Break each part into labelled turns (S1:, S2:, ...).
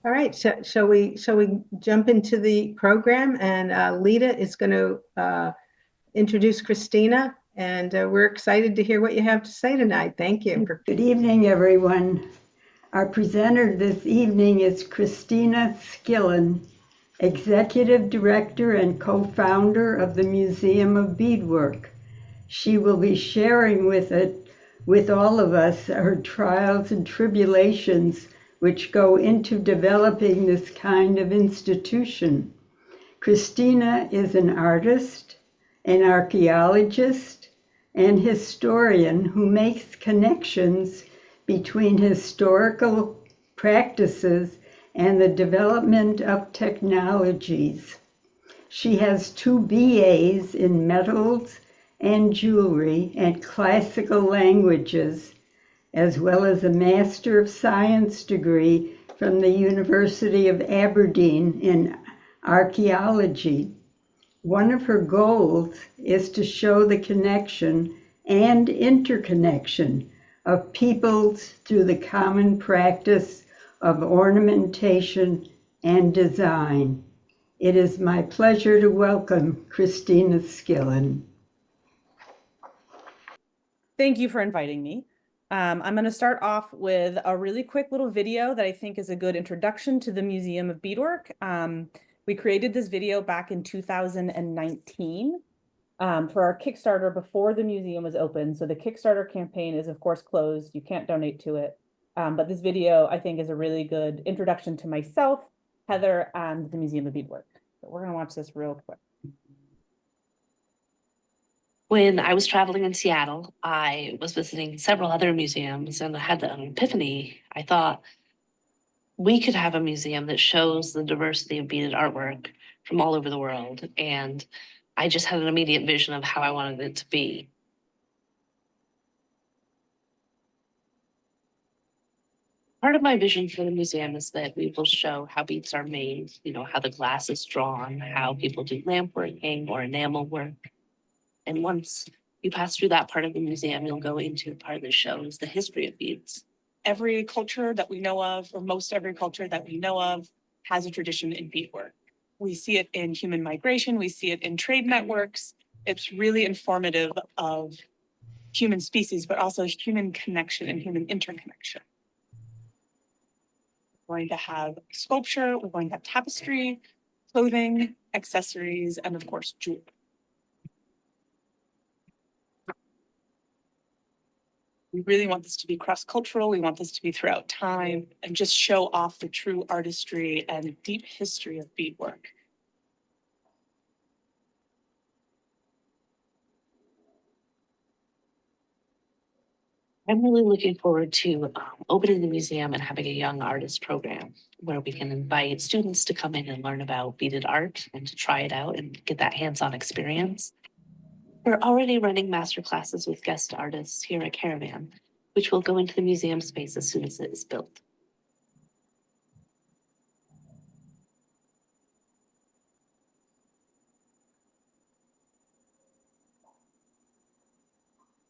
S1: All right, so shall we jump into the program, and Lita is going to introduce Kristina, and we're excited to hear what you have to say tonight. Thank you.
S2: Good evening, everyone. Our presenter this evening is Kristina Skillin, Executive Director and co-founder of the Museum of Beadwork. She will be sharing with all of us her trials and tribulations which go into developing this kind of institution. Kristina is an artist, an archaeologist, and historian who makes connections between historical practices and the development of technologies. She has 2 BAs in metals and jewelry and classical languages, as well as a Master of Science degree from the University of Aberdeen in archaeology. One of her goals is to show the connection and interconnection of peoples through the common practice of ornamentation and design. It is my pleasure to welcome Kristina Skillin.
S3: Thank you for inviting me. I'm going to start off with a really quick little video that I think is a good introduction to the Museum of Beadwork. We created this video back in 2019 for our Kickstarter before the museum was open. So the Kickstarter campaign is of course closed. You can't donate to it. But this video I think is a really good introduction to myself, Heather, and the Museum of Beadwork. So we're going to watch this real quick.
S4: When I was traveling in Seattle, I was visiting several other museums and I had an epiphany. I thought we could have a museum that shows the diversity of beaded artwork from all over the world. And I just had an immediate vision of how I wanted it to be. Part of my vision for the museum is that we will show how beads are made, how the glass is drawn, how people do lamp working or enamel work. And once you pass through that part of the museum, you'll go into part that shows the history of beads.
S5: Every culture that we know of, or most every culture that we know of, has a tradition in beadwork. We see it in human migration, we see it in trade networks. It's really informative of human species, but also human connection and human interconnection. We're going to have sculpture, we're going to have tapestry, clothing, accessories, and of course, jewelry. We really want this to be cross-cultural. We want this to be throughout time and just show off the true artistry and deep history of beadwork.
S4: I'm really looking forward to opening the museum and having a young artist program where we can invite students to come in and learn about beaded art and to try it out and get that hands-on experience. We're already running master classes with guest artists here at Caravan, which will go into the museum space as soon as it is built.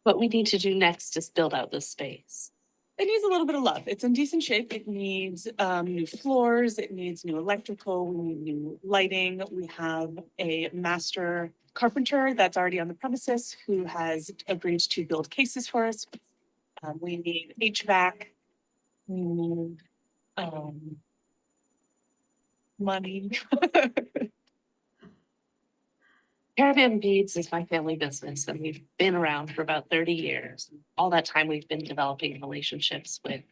S4: What we need to do next is build out this space.
S5: It needs a little bit of love. It's in decent shape. It needs new floors. It needs new electrical. We need new lighting. We have a master carpenter that's already on the premises who has agreed to build cases for us. We need HVAC. We need money.
S4: Caravan Beads is my family business, and we've been around for about 30 years. All that time, we've been developing relationships with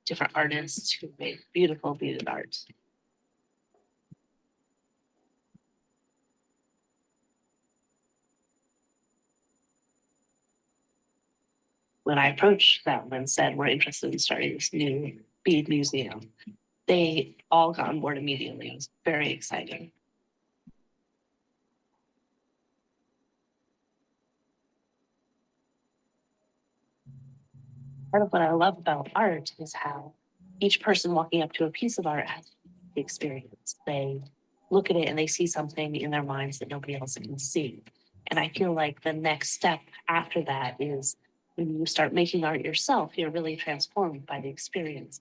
S4: different artists who make beautiful beaded art. When I approached them and said, we're interested in starting this new bead museum, they all got on board immediately. It was very exciting. Part of what I love about art is how each person walking up to a piece of art has the experience. They look at it and they see something in their minds that nobody else can see. And I feel like the next step after that is when you start making art yourself, you're really transformed by the experience.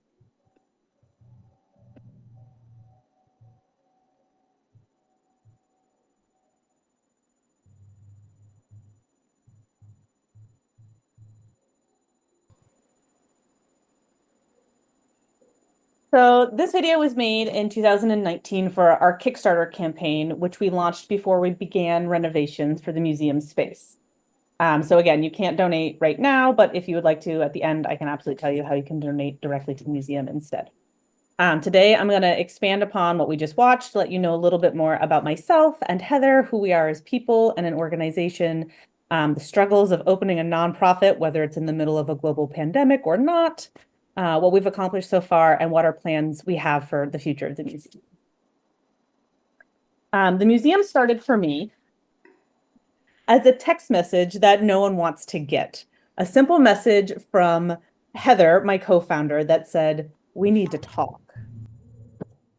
S3: So this video was made in 2019 for our Kickstarter campaign, which we launched before we began renovations for the museum space. So again, you can't donate right now, but if you would like to at the end, I can absolutely tell you how you can donate directly to the museum instead. Today, I'm going to expand upon what we just watched, to let you know a little bit more about myself and Heather, who we are as people and an organization, the struggles of opening a nonprofit, whether it's in the middle of a global pandemic or not, what we've accomplished so far, and what our plans we have for the future of the museum. The museum started for me as a text message that no one wants to get. A simple message from Heather, my co-founder, that said, "We need to talk."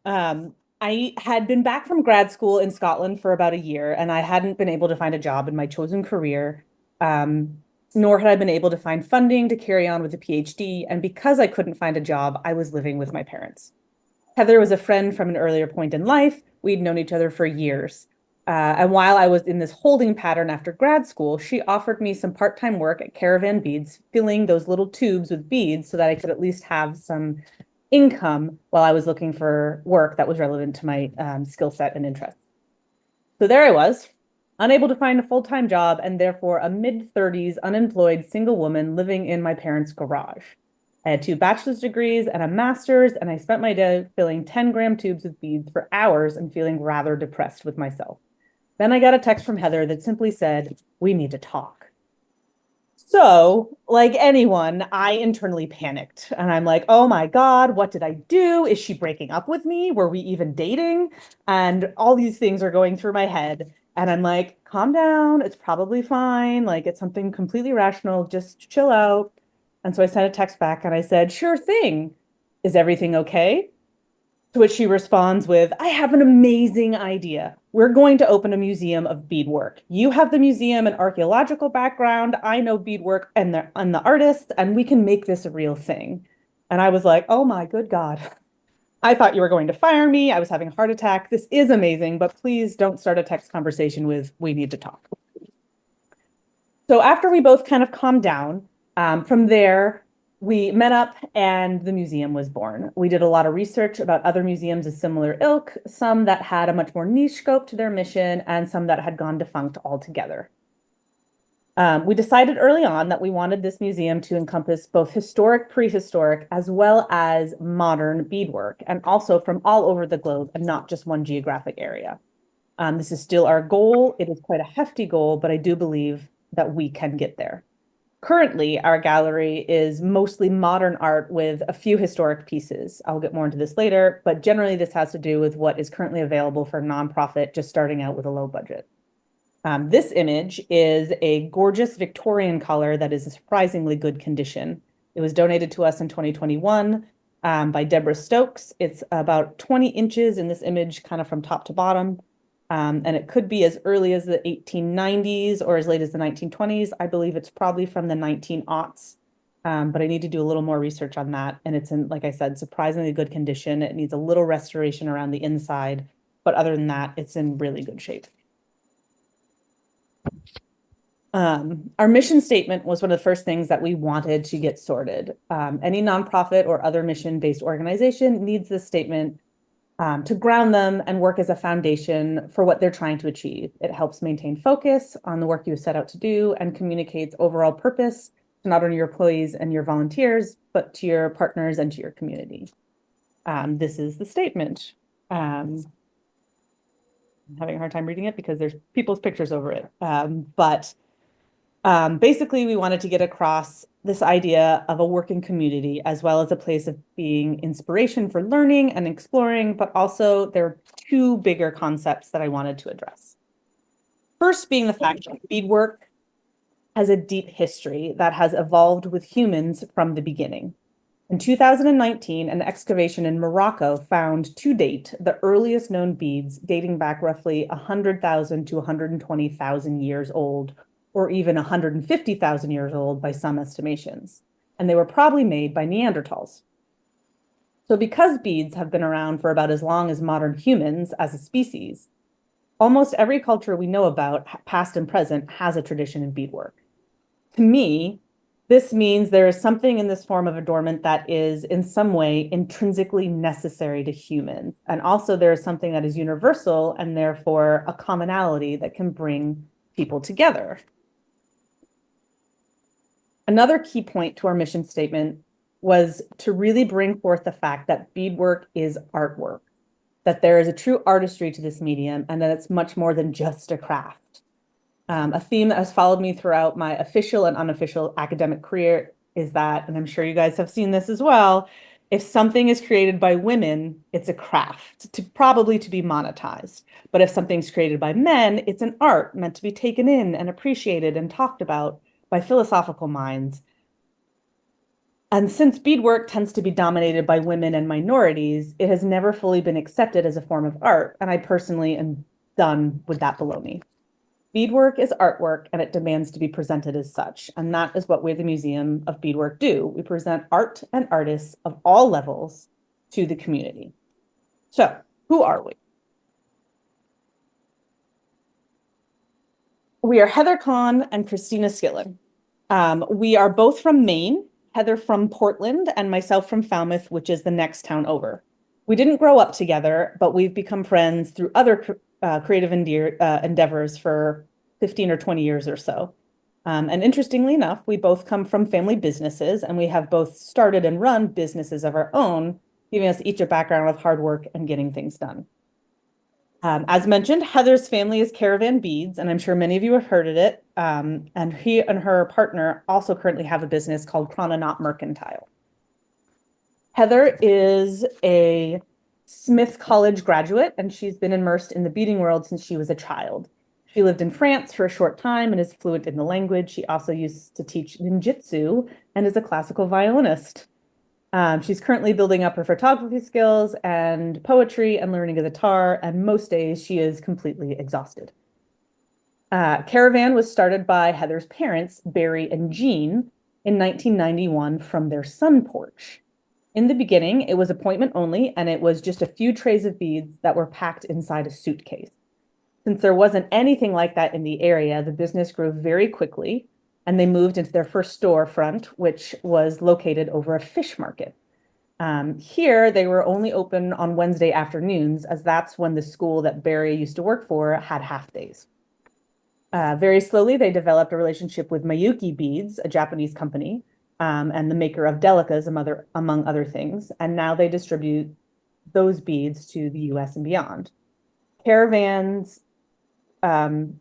S3: I had been back from grad school in Scotland for about a year, and I hadn't been able to find a job in my chosen career, nor had I been able to find funding to carry on with a PhD. And because I couldn't find a job, I was living with my parents. Heather was a friend from an earlier point in life. We'd known each other for years. And while I was in this holding pattern after grad school, she offered me some part-time work at Caravan Beads, filling those little tubes with beads so that I could at least have some income while I was looking for work that was relevant to my skill set and interests. So there I was, unable to find a full-time job and therefore a mid-30s unemployed single woman living in my parents' garage. I had 2 bachelor's degrees and a master's, and I spent my day filling 10-gram tubes with beads for hours and feeling rather depressed with myself. Then I got a text from Heather that simply said, "We need to talk." So, like anyone, I internally panicked and I'm like, oh my God, what did I do? Is she breaking up with me? Were we even dating? And all these things are going through my head. And I'm like, calm down. It's probably fine. Like, it's something completely rational. Just chill out. And so I sent a text back and I said, "Sure thing. Is everything okay?" To which she responds with, "I have an amazing idea. We're going to open a museum of beadwork. You have the museum and archaeological background. I know beadwork and the artists, and we can make this a real thing." And I was like, oh my good God. I thought you were going to fire me. I was having a heart attack. This is amazing, but please don't start a text conversation with, "We need to talk." So after we both kind of calmed down, from there, we met up and the museum was born. We did a lot of research about other museums of similar ilk, some that had a much more niche scope to their mission and some that had gone defunct altogether. We decided early on that we wanted this museum to encompass both historic, prehistoric, as well as modern beadwork, and also from all over the globe and not just one geographic area. This is still our goal. It is quite a hefty goal, but I do believe that we can get there. Currently, our gallery is mostly modern art with a few historic pieces. I'll get more into this later, but generally this has to do with what is currently available for a nonprofit just starting out with a low budget. This image is a gorgeous Victorian color that is in surprisingly good condition. It was donated to us in 2021 by Deborah Stokes. It's about 20 inches in this image, kind of from top to bottom. And it could be as early as the 1890s or as late as the 1920s. I believe it's probably from the 1900s, but I need to do a little more research on that. And it's in, like I said, surprisingly good condition. It needs a little restoration around the inside, but other than that, it's in really good shape. Our mission statement was one of the first things that we wanted to get sorted. Any nonprofit or other mission-based organization needs this statement to ground them and work as a foundation for what they're trying to achieve. It helps maintain focus on the work you set out to do and communicates overall purpose to not only your employees and your volunteers, but to your partners and to your community. This is the statement. I'm having a hard time reading it because there's people's pictures over it. Basically, we wanted to get across this idea of a working community as well as a place of being inspiration for learning and exploring, but also there are 2 bigger concepts that I wanted to address. First being the fact that beadwork has a deep history that has evolved with humans from the beginning. In 2019, an excavation in Morocco found to date the earliest known beads dating back roughly 100,000 to 120,000 years old, or even 150,000 years old by some estimations. And they were probably made by Neanderthals. So because beads have been around for about as long as modern humans as a species, almost every culture we know about, past and present, has a tradition in beadwork. To me, This means there is something in this form of adornment that is in some way intrinsically necessary to humans. And also there is something that is universal and therefore a commonality that can bring people together. Another key point to our mission statement was to really bring forth the fact that beadwork is artwork, that there is a true artistry to this medium and that it's much more than just a craft. A theme that has followed me throughout my official and unofficial academic career is that, and I'm sure you guys have seen this as well, if something is created by women, it's a craft, probably to be monetized. But if something's created by men, it's an art meant to be taken in and appreciated and talked about by philosophical minds. And since beadwork tends to be dominated by women and minorities, it has never fully been accepted as a form of art. And I personally am done with that baloney. Beadwork is artwork and it demands to be presented as such. And that is what we at the Museum of Beadwork do. We present art and artists of all levels to the community. So, who are we? We are Heather Kahn and Kristina Skillin. We are both from Maine, Heather from Portland and myself from Falmouth, which is the next town over. We didn't grow up together, but we've become friends through other creative endeavors for 15 or 20 years or so. And interestingly enough, we both come from family businesses and we have both started and run businesses of our own, giving us each a background of hard work and getting things done. As mentioned, Heather's family is Caravan Beads, and I'm sure many of you have heard of it. And he and her partner also currently have a business called Chrononaut Mercantile. Heather is a Smith College graduate, and she's been immersed in the beading world since she was a child. She lived in France for a short time and is fluent in the language. She also used to teach ninjutsu and is a classical violinist. She's currently building up her photography skills and poetry and learning a guitar, and most days she is completely exhausted. Caravan was started by Heather's parents, Barry and Jean, in 1991 from their sun porch. In the beginning, it was appointment only, and it was just a few trays of beads that were packed inside a suitcase. Since there wasn't anything like that in the area, the business grew very quickly, and they moved into their first storefront, which was located over a fish market. Here, they were only open on Wednesday afternoons, as that's when the school that Barry used to work for had half days. Very slowly, they developed a relationship with Mayuki Beads, a Japanese company, and the maker of delicas, among other things. And now they distribute those beads to the US and beyond. Caravan's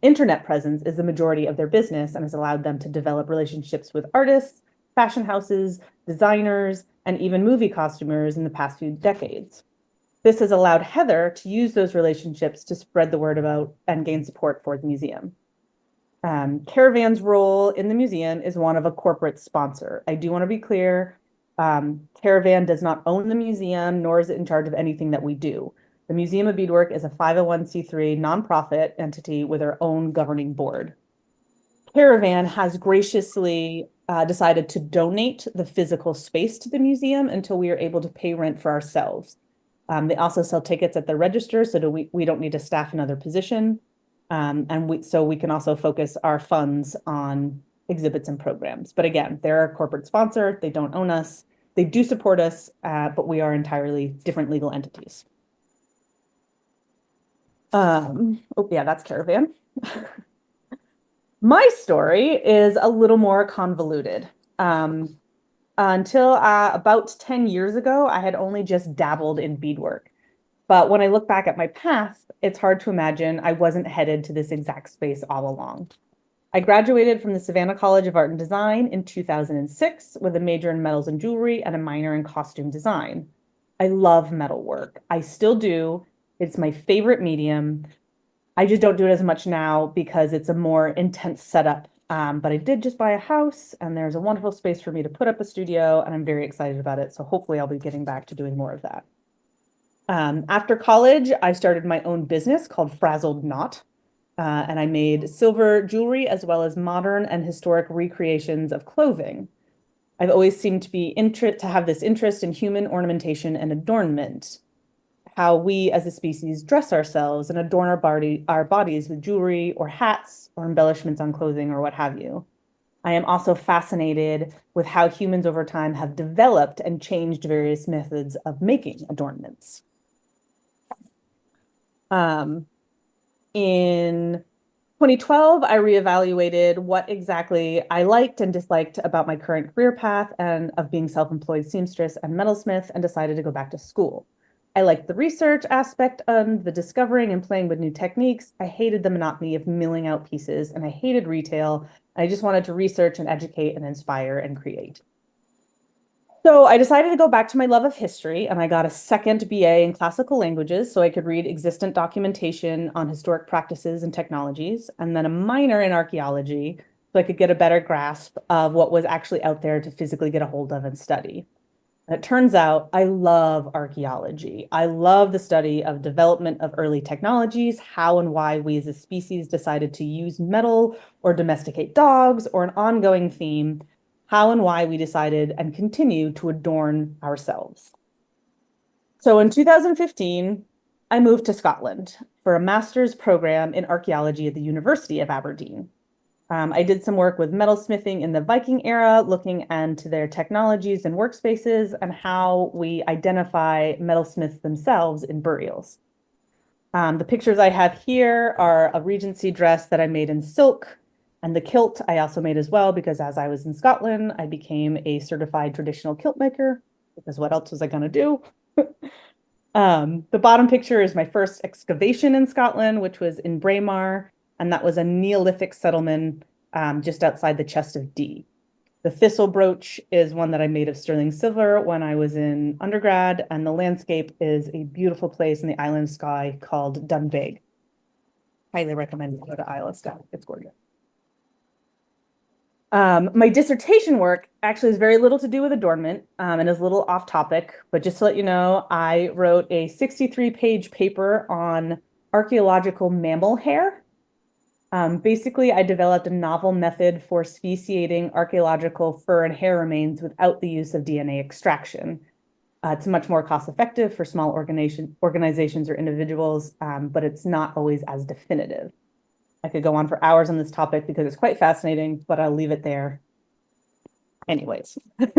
S3: internet presence is the majority of their business and has allowed them to develop relationships with artists, fashion houses, designers, and even movie costumers in the past few decades. This has allowed Heather to use those relationships to spread the word about and gain support for the museum. Caravan's role in the museum is one of a corporate sponsor. I do want to be clear, Caravan does not own the museum, nor is it in charge of anything that we do. The Museum of Beadwork is a 501c3 nonprofit entity with our own governing board. Caravan has graciously decided to donate the physical space to the museum until we are able to pay rent for ourselves. They also sell tickets at the register, so we don't need to staff another position. So we can also focus our funds on exhibits and programs. But again, they're a corporate sponsor. They don't own us. They do support us, but we are entirely different legal entities. Oh yeah, that's Caravan. My story is a little more convoluted. Until about 10 years ago, I had only just dabbled in beadwork. But when I look back at my past, it's hard to imagine I wasn't headed to this exact space all along. I graduated from the Savannah College of Art and Design in 2006 with a major in metals and jewelry and a minor in costume design. I love metalwork. I still do. It's my favorite medium. I just don't do it as much now because it's a more intense setup. But I did just buy a house and there's a wonderful space for me to put up a studio and I'm very excited about it. So hopefully I'll be getting back to doing more of that. After college, I started my own business called Frazzled Knot. And I made silver jewelry as well as modern and historic recreations of clothing. I've always seemed to have this interest in human ornamentation and adornment, how we as a species dress ourselves and adorn our bodies with jewelry or hats or embellishments on clothing or what have you. I am also fascinated with how humans over time have developed and changed various methods of making adornments. In 2012, I reevaluated what exactly I liked and disliked about my current career path and of being self-employed seamstress and metalsmith, and decided to go back to school. I liked the research aspect and the discovering and playing with new techniques. I hated the monotony of milling out pieces, and I hated retail. I just wanted to research and educate and inspire and create. So I decided to go back to my love of history, and I got a second BA in classical languages so I could read existent documentation on historic practices and technologies, and then a minor in archaeology so I could get a better grasp of what was actually out there to physically get a hold of and study. And it turns out I love archaeology. I love the study of development of early technologies, how and why we as a species decided to use metal or domesticate dogs, or an ongoing theme, how and why we decided and continue to adorn ourselves. So in 2015, I moved to Scotland for a master's program in archaeology at the University of Aberdeen. I did some work with metalsmithing in the Viking era, looking into their technologies and workspaces and how we identify metalsmiths themselves in burials. The pictures I have here are a Regency dress that I made in silk, and the kilt I also made as well, because as I was in Scotland, I became a certified traditional kilt maker, because what else was I going to do? The bottom picture is my first excavation in Scotland, which was in Braemar, and that was a Neolithic settlement just outside the Chest of Dee. The thistle brooch is one that I made of sterling silver when I was in undergrad, and the landscape is a beautiful place in the island of Skye called Dunbeg. Highly recommend you go to Isle of Skye. It's gorgeous. My dissertation work actually has very little to do with adornment and is a little off topic, but just to let you know, I wrote a 63-page paper on archaeological mammal hair. Basically, I developed a novel method for speciating archaeological fur and hair remains without the use of DNA extraction. It's much more cost-effective for small organizations or individuals, but it's not always as definitive. I could go on for hours on this topic because it's quite fascinating, but I'll leave it there. Anyways, when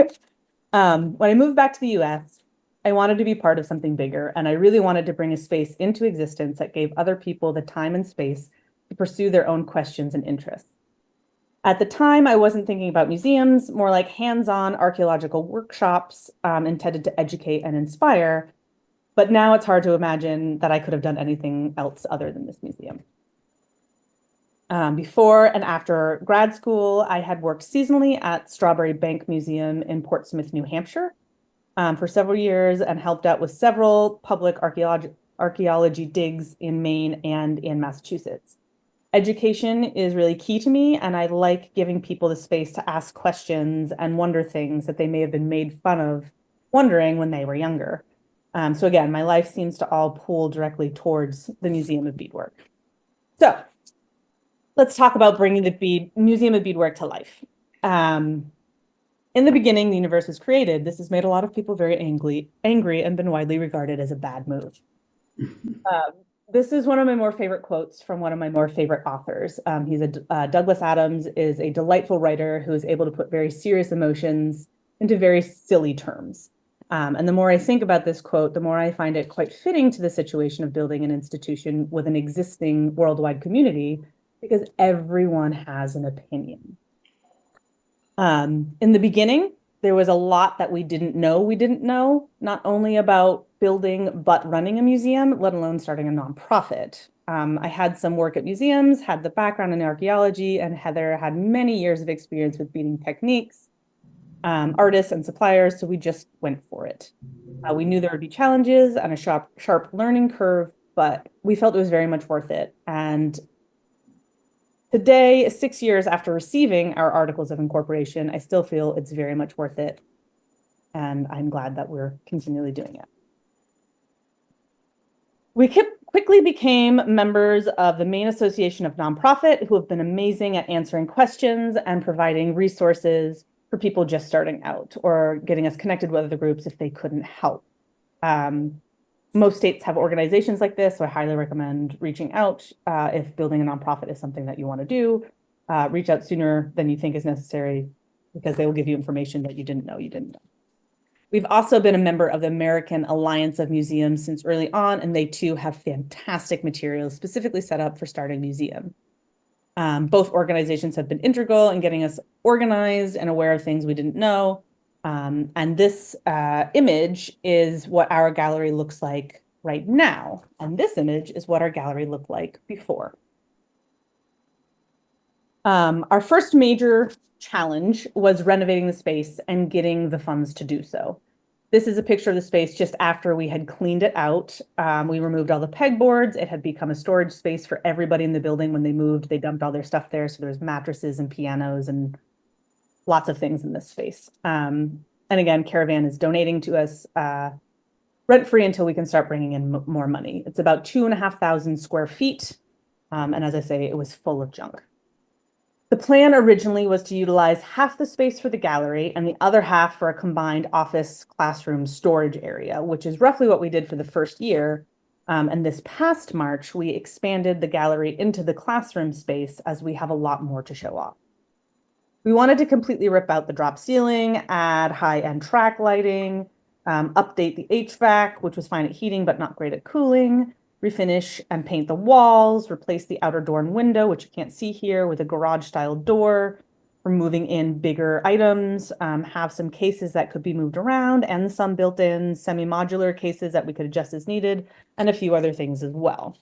S3: I moved back to the US, I wanted to be part of something bigger, and I really wanted to bring a space into existence that gave other people the time and space to pursue their own questions and interests. At the time, I wasn't thinking about museums, more like hands-on archaeological workshops intended to educate and inspire, but now it's hard to imagine that I could have done anything else other than this museum. Before and after grad school, I had worked seasonally at Strawberry Bank Museum in Portsmouth, New Hampshire, for several years and helped out with several public archaeology digs in Maine and in Massachusetts. Education is really key to me, and I like giving people the space to ask questions and wonder things that they may have been made fun of wondering when they were younger. So again, my life seems to all pull directly towards the Museum of Beadwork. So let's talk about bringing the Museum of Beadwork to life. In the beginning, the universe was created. This has made a lot of people very angry and been widely regarded as a bad move. This is one of my more favorite quotes from one of my more favorite authors. Douglas Adams is a delightful writer who is able to put very serious emotions into very silly terms. And the more I think about this quote, the more I find it quite fitting to the situation of building an institution with an existing worldwide community, because everyone has an opinion. In the beginning, there was a lot that we didn't know, not only about building, but running a museum, let alone starting a nonprofit. I had some work at museums, had the background in archaeology, and Heather had many years of experience with beading techniques, artists and suppliers, so we just went for it. We knew there would be challenges and a sharp learning curve, but we felt it was very much worth it. And today, 6 years after receiving our articles of incorporation, I still feel it's very much worth it. And I'm glad that we're continually doing it. We quickly became members of the Maine Association of Nonprofit, who have been amazing at answering questions and providing resources for people just starting out or getting us connected with other groups if they couldn't help. Most states have organizations like this, so I highly recommend reaching out if building a nonprofit is something that you want to do. reach out sooner than you think is necessary, because they will give you information that you didn't know you didn't know. We've also been a member of the American Alliance of Museums since early on, and they too have fantastic materials specifically set up for starting a museum. Both organizations have been integral in getting us organized and aware of things we didn't know. And this image is what our gallery looks like right now. And this image is what our gallery looked like before. Our first major challenge was renovating the space and getting the funds to do so. This is a picture of the space just after we had cleaned it out. We removed all the pegboards. It had become a storage space for everybody in the building. When they moved, they dumped all their stuff there. So there's mattresses and pianos and lots of things in this space. And again, Caravan is donating to us rent-free until we can start bringing in more money. It's about 2,500 square feet. And as I say, it was full of junk. The plan originally was to utilize half the space for the gallery and the other half for a combined office classroom storage area, which is roughly what we did for the first year. And this past March, we expanded the gallery into the classroom space as we have a lot more to show off. We wanted to completely rip out the drop ceiling, add high-end track lighting, update the HVAC, which was fine at heating but not great at cooling, refinish and paint the walls, replace the outer door and window, which you can't see here, with a garage-style door. We're moving in bigger items, have some cases that could be moved around, and some built-in semi-modular cases that we could adjust as needed, and a few other things as well.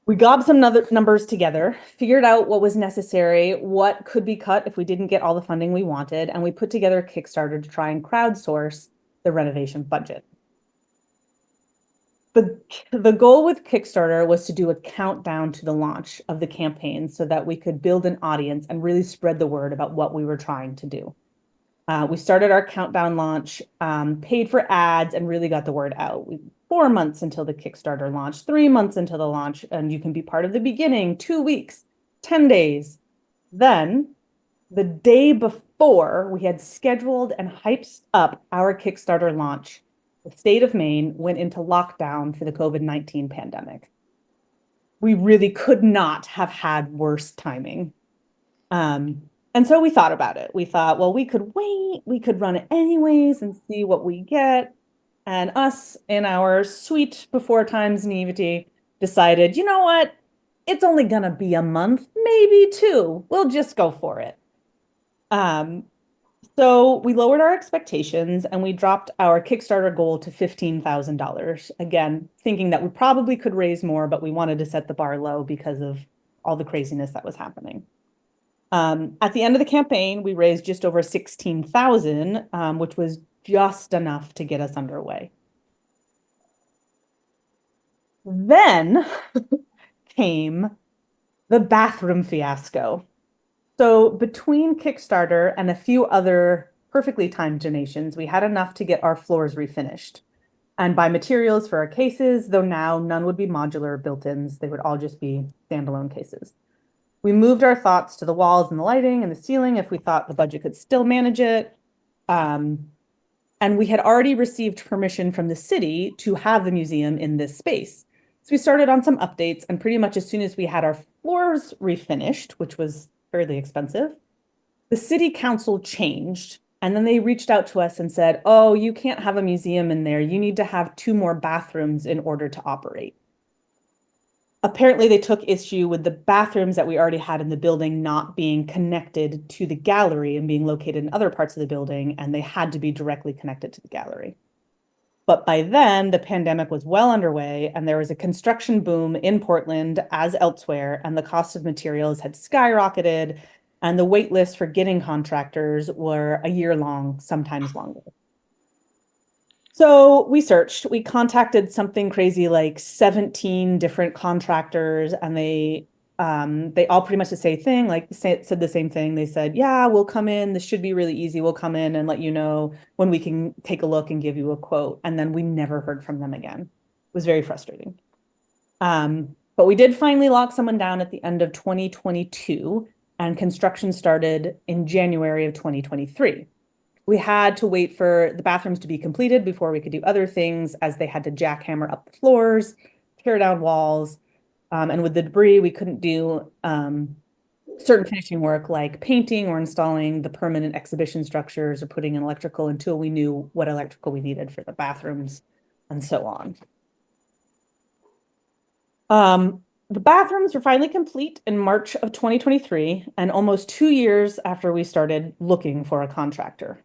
S3: We got some other numbers together, figured out what was necessary, what could be cut if we didn't get all the funding we wanted, and we put together a Kickstarter to try and crowdsource the renovation budget. The goal with Kickstarter was to do a countdown to the launch of the campaign so that we could build an audience and really spread the word about what we were trying to do. We started our countdown launch, paid for ads, and really got the word out. 4 months until the Kickstarter launch, 3 months until the launch, and you can be part of the beginning, 2 weeks, 10 days. Then, the day before we had scheduled and hyped up our Kickstarter launch, the state of Maine went into lockdown for the COVID-19 pandemic. We really could not have had worse timing. And so we thought about it. We thought, well, we could wait, we could run it anyways and see what we get. And us, in our sweet before times naivety, decided, you know what? It's only gonna be a month, maybe 2. We'll just go for it. So we lowered our expectations and we dropped our Kickstarter goal to $15,000. Again, thinking that we probably could raise more, but we wanted to set the bar low because of all the craziness that was happening. At the end of the campaign, we raised just over $16,000, which was just enough to get us underway. Then came the bathroom fiasco. So between Kickstarter and a few other perfectly timed donations, we had enough to get our floors refinished and buy materials for our cases, though now none would be modular built-ins. They would all just be standalone cases. We moved our thoughts to the walls and the lighting and the ceiling if we thought the budget could still manage it. And we had already received permission from the city to have the museum in this space. So we started on some updates, and pretty much as soon as we had our floors refinished, which was fairly expensive, the city council changed, and then they reached out to us and said, oh, you can't have a museum in there. You need to have 2 more bathrooms in order to operate. Apparently, they took issue with the bathrooms that we already had in the building not being connected to the gallery and being located in other parts of the building, and they had to be directly connected to the gallery. But by then, the pandemic was well underway, and there was a construction boom in Portland as elsewhere, and the cost of materials had skyrocketed, and the wait lists for getting contractors were a year long, sometimes longer. So we searched, we contacted something crazy like 17 different contractors, and they all pretty much the same thing, said the same thing. They said, yeah, we'll come in. This should be really easy. We'll come in and let you know when we can take a look and give you a quote. And then we never heard from them again. It was very frustrating. But we did finally lock someone down at the end of 2022, and construction started in January of 2023. We had to wait for the bathrooms to be completed before we could do other things, as they had to jackhammer up the floors, tear down walls, And with the debris, we couldn't do certain finishing work like painting or installing the permanent exhibition structures or putting in electrical until we knew what electrical we needed for the bathrooms and so on. The bathrooms were finally complete in March of 2023, and almost 2 years after we started looking for a contractor.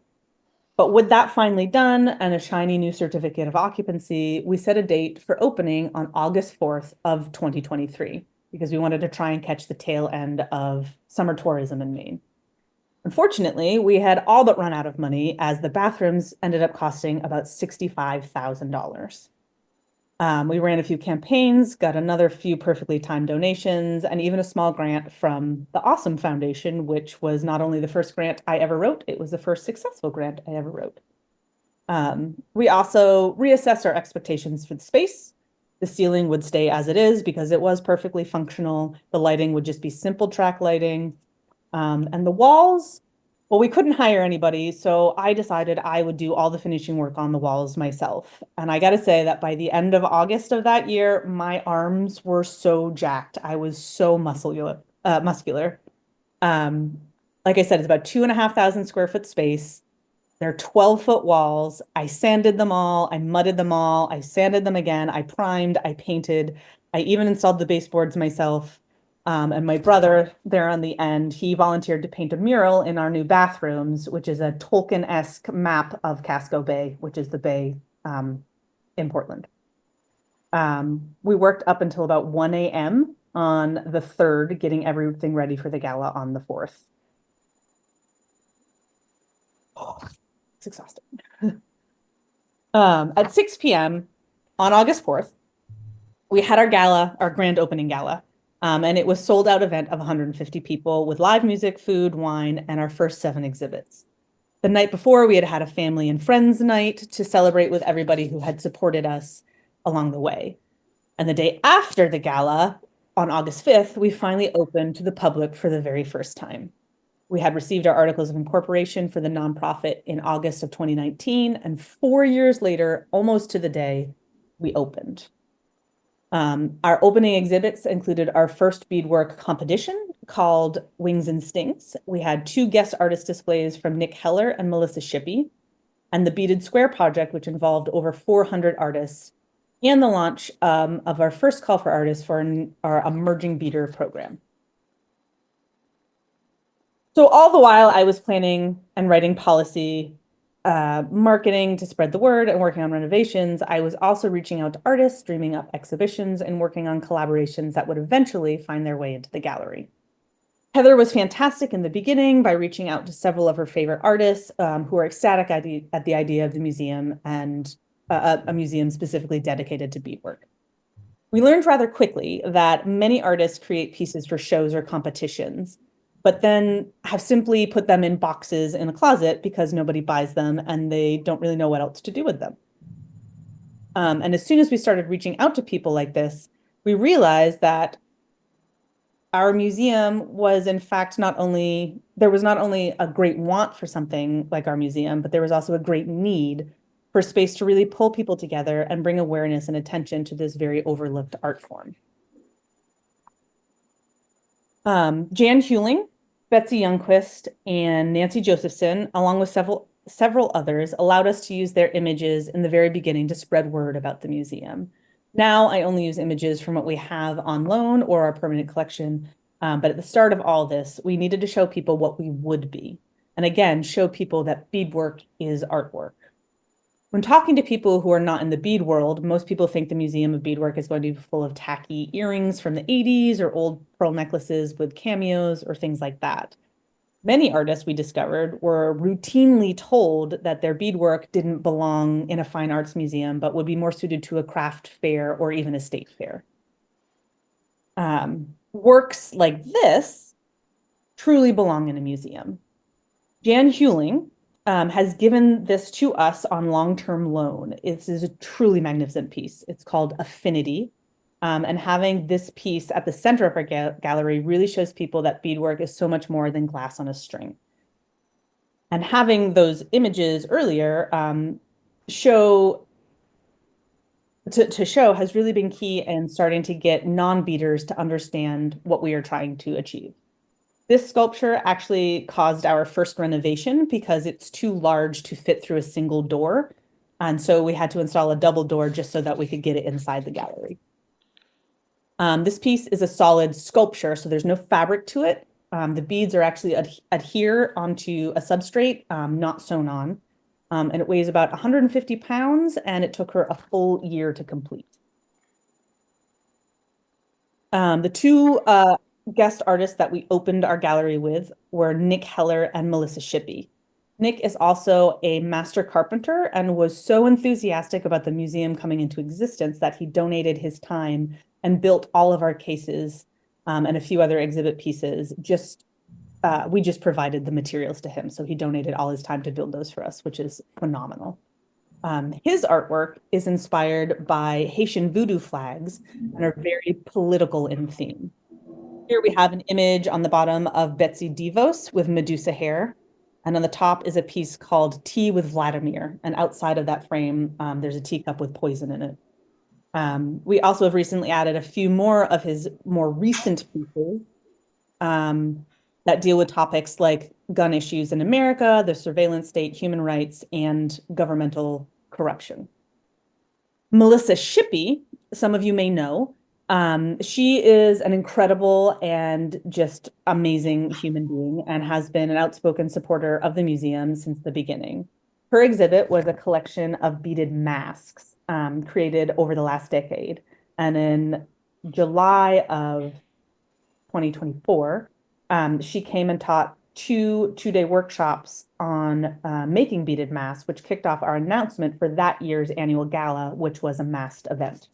S3: But with that finally done and a shiny new certificate of occupancy, we set a date for opening on August 4th of 2023, because we wanted to try and catch the tail end of summer tourism in Maine. Unfortunately, we had all but run out of money as the bathrooms ended up costing about $65,000. We ran a few campaigns, got another few perfectly timed donations, and even a small grant from the Awesome Foundation, which was not only the first grant I ever wrote, it was the first successful grant I ever wrote. We also reassessed our expectations for the space. The ceiling would stay as it is because it was perfectly functional. The lighting would just be simple track lighting. And the walls, well, we couldn't hire anybody, so I decided I would do all the finishing work on the walls myself. And I got to say that by the end of August of that year, my arms were so jacked. I was so muscular. Like I said, it's about 2,500 square foot space. They're 12-foot walls. I sanded them all. I mudded them all. I sanded them again. I primed. I painted. I even installed the baseboards myself. And my brother there on the end, he volunteered to paint a mural in our new bathrooms, which is a Tolkien-esque map of Casco Bay, which is the bay in Portland. We worked up until about 1 a.m. on the 3rd, getting everything ready for the gala on the 4th. Oh, it's exhausting. At 6 p.m. on August 4th, we had our gala, our grand opening gala. And it was sold out event of 150 people with live music, food, wine, and our first 7 exhibits. The night before, we had had a family and friends night to celebrate with everybody who had supported us along the way. And the day after the gala, on August 5th, we finally opened to the public for the very first time. We had received our articles of incorporation for the nonprofit in August of 2019, and 4 years later, almost to the day, we opened. Our opening exhibits included our first beadwork competition called Wings and Stings. We had 2 guest artist displays from Nick Heller and Melissa Shippey, and the Beaded Square project, which involved over 400 artists, and the launch of our first call for artists for our emerging beader program. So all the while I was planning and writing policy, marketing to spread the word and working on renovations, I was also reaching out to artists, dreaming up exhibitions, and working on collaborations that would eventually find their way into the gallery. Heather was fantastic in the beginning by reaching out to several of her favorite artists who were ecstatic at the idea of the museum and a museum specifically dedicated to beadwork. We learned rather quickly that many artists create pieces for shows or competitions, but then have simply put them in boxes in a closet because nobody buys them and they don't really know what else to do with them. And as soon as we started reaching out to people like this, we realized that our museum was in fact there was not only a great want for something like our museum, but there was also a great need for space to really pull people together and bring awareness and attention to this very overlooked art form. Jan Hewling, Betsy Youngquist, and Nancy Josephson, along with several others, allowed us to use their images in the very beginning to spread word about the museum. Now I only use images from what we have on loan or our permanent collection, but at the start of all this, we needed to show people what we would be. And again, show people that beadwork is artwork. When talking to people who are not in the bead world, most people think the Museum of Beadwork is going to be full of tacky earrings from the 80s or old pearl necklaces with cameos or things like that. Many artists we discovered were routinely told that their beadwork didn't belong in a fine arts museum, but would be more suited to a craft fair or even a state fair. Works like this truly belong in a museum. Jan Hewling has given this to us on long-term loan. This is a truly magnificent piece. It's called Affinity. And having this piece at the center of our gallery really shows people that beadwork is so much more than glass on a string. And having those images earlier show to show has really been key in starting to get non-beaders to understand what we are trying to achieve. This sculpture actually caused our first renovation because it's too large to fit through a single door. And so we had to install a double door just so that we could get it inside the gallery. This piece is a solid sculpture, so there's no fabric to it. The beads are actually adhere onto a substrate, not sewn on. And it weighs about 150 pounds, and it took her a full year to complete. The two guest artists that we opened our gallery with were Nick Heller and Melissa Shippey. Nick is also a master carpenter and was so enthusiastic about the museum coming into existence that he donated his time and built all of our cases and a few other exhibit pieces. We just provided the materials to him. So he donated all his time to build those for us, which is phenomenal. His artwork is inspired by Haitian voodoo flags and are very political in theme. Here we have an image on the bottom of Betsy DeVos with Medusa hair. And on the top is a piece called Tea with Vladimir. And outside of that frame, there's a teacup with poison in it. We also have recently added a few more of his more recent pieces that deal with topics like gun issues in America, the surveillance state, human rights, and governmental corruption. Melissa Shippey, some of you may know, she is an incredible and just amazing human being and has been an outspoken supporter of the museum since the beginning. Her exhibit was a collection of beaded masks created over the last decade. And in July of 2024, she came and taught two-day workshops on making beaded masks, which kicked off our announcement for that year's annual gala, which was a masked event.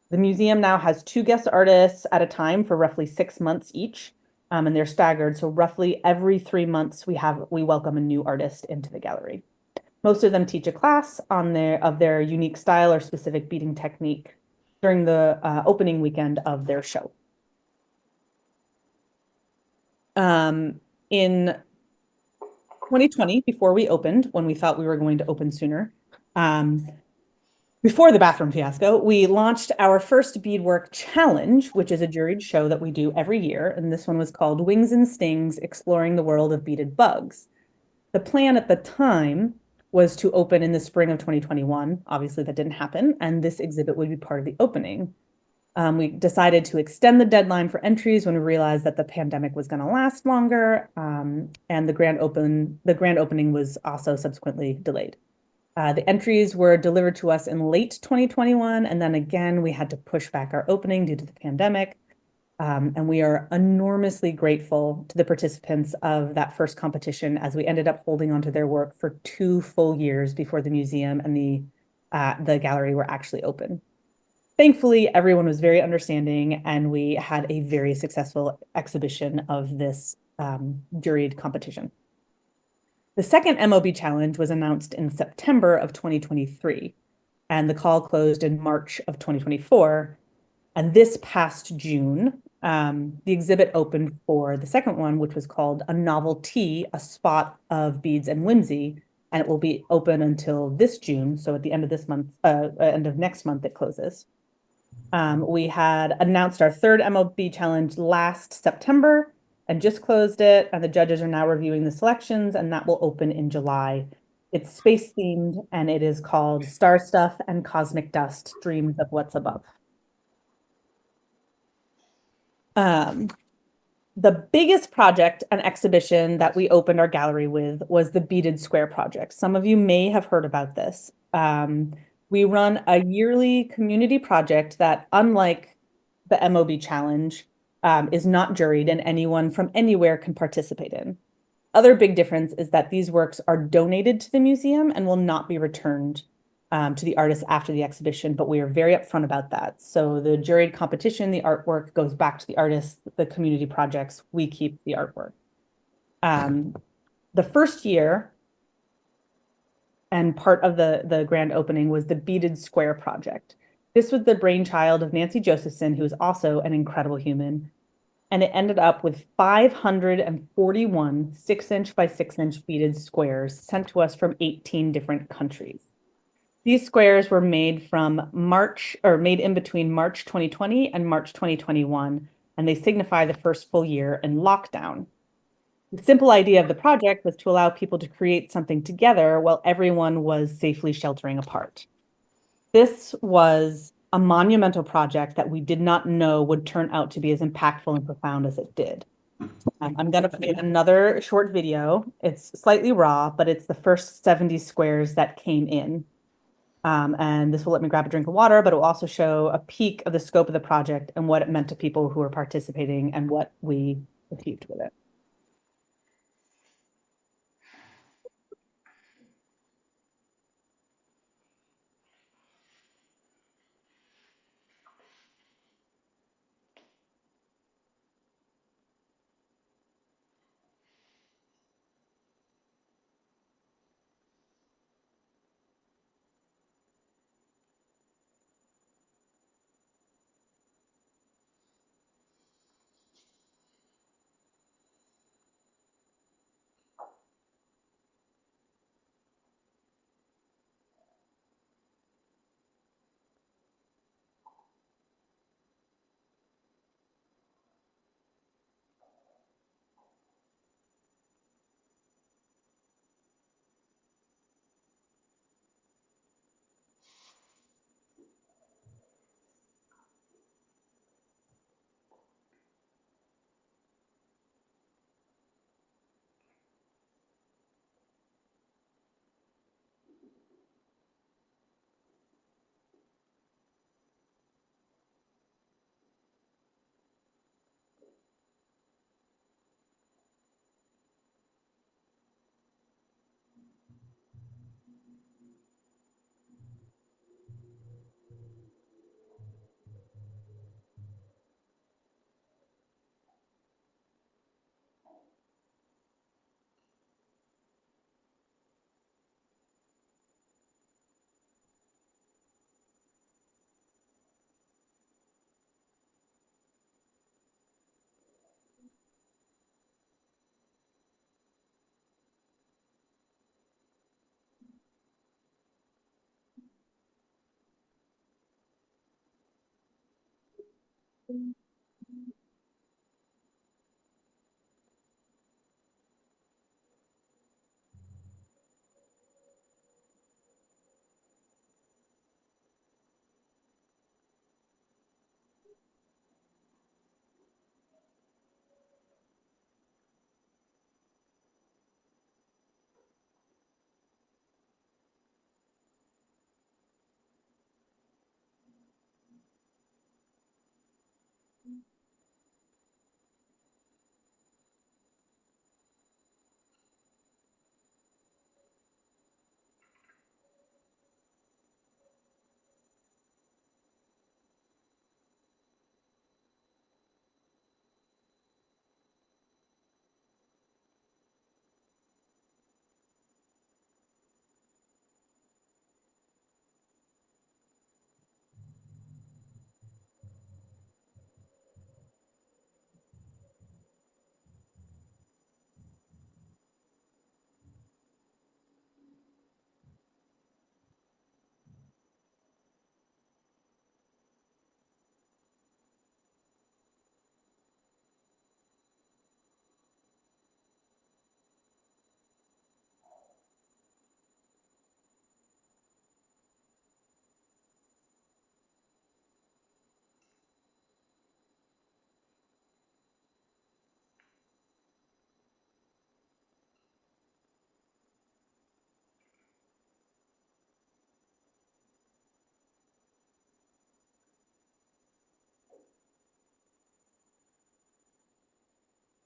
S3: The museum now has 2 guest artists at a time for roughly 6 months each, and they're staggered. So roughly every 3 months, we welcome a new artist into the gallery. Most of them teach a class on their unique style or specific beading technique during the opening weekend of their show. In 2020, before we opened, when we thought we were going to open sooner, before the bathroom fiasco, we launched our first beadwork challenge, which is a juried show that we do every year. And this one was called Wings and Stings, Exploring the World of Beaded Bugs. The plan at the time was to open in the spring of 2021. Obviously, that didn't happen. And this exhibit would be part of the opening. We decided to extend the deadline for entries when we realized that the pandemic was going to last longer. And the grand opening was also subsequently delayed. The entries were delivered to us in late 2021, and then again, we had to push back our opening due to the pandemic. And we are enormously grateful to the participants of that first competition as we ended up holding onto their work for 2 full years before the museum and the gallery were actually open. Thankfully, everyone was very understanding, and we had a very successful exhibition of this juried competition. The second MOB challenge was announced in September of 2023, and the call closed in March of 2024. And this past June, the exhibit opened for the second one, which was called A Novelty, A Spot of Beads and Whimsy, and it will be open until this June. So at the end of this month, end of next month, it closes. We had announced our third MOB challenge last September and just closed it, and the judges are now reviewing the selections, and that will open in July. It's space themed, and it is called Star Stuff and Cosmic Dust, Dreams of What's Above. The biggest project and exhibition that we opened our gallery with was the Beaded Square project. Some of you may have heard about this. We run a yearly community project that, unlike the MOB challenge, is not juried and anyone from anywhere can participate in. Other big difference is that these works are donated to the museum and will not be returned to the artists after the exhibition, but we are very upfront about that. So the juried competition, the artwork goes back to the artists, the community projects, we keep the artwork. The first year and part of the grand opening was the Beaded Square project. This was the brainchild of Nancy Josephson, who is also an incredible human. And it ended up with 541 6-inch by 6-inch beaded squares sent to us from 18 different countries. These squares were made made in between March 2020 and March 2021, and they signify the first full year in lockdown. The simple idea of the project was to allow people to create something together while everyone was safely sheltering apart. This was a monumental project that we did not know would turn out to be as impactful and profound as it did. I'm going to play another short video. It's slightly raw, but it's the first 70 squares that came in. And this will let me grab a drink of water, but it will also show a peek of the scope of the project and what it meant to people who were participating and what we achieved with it.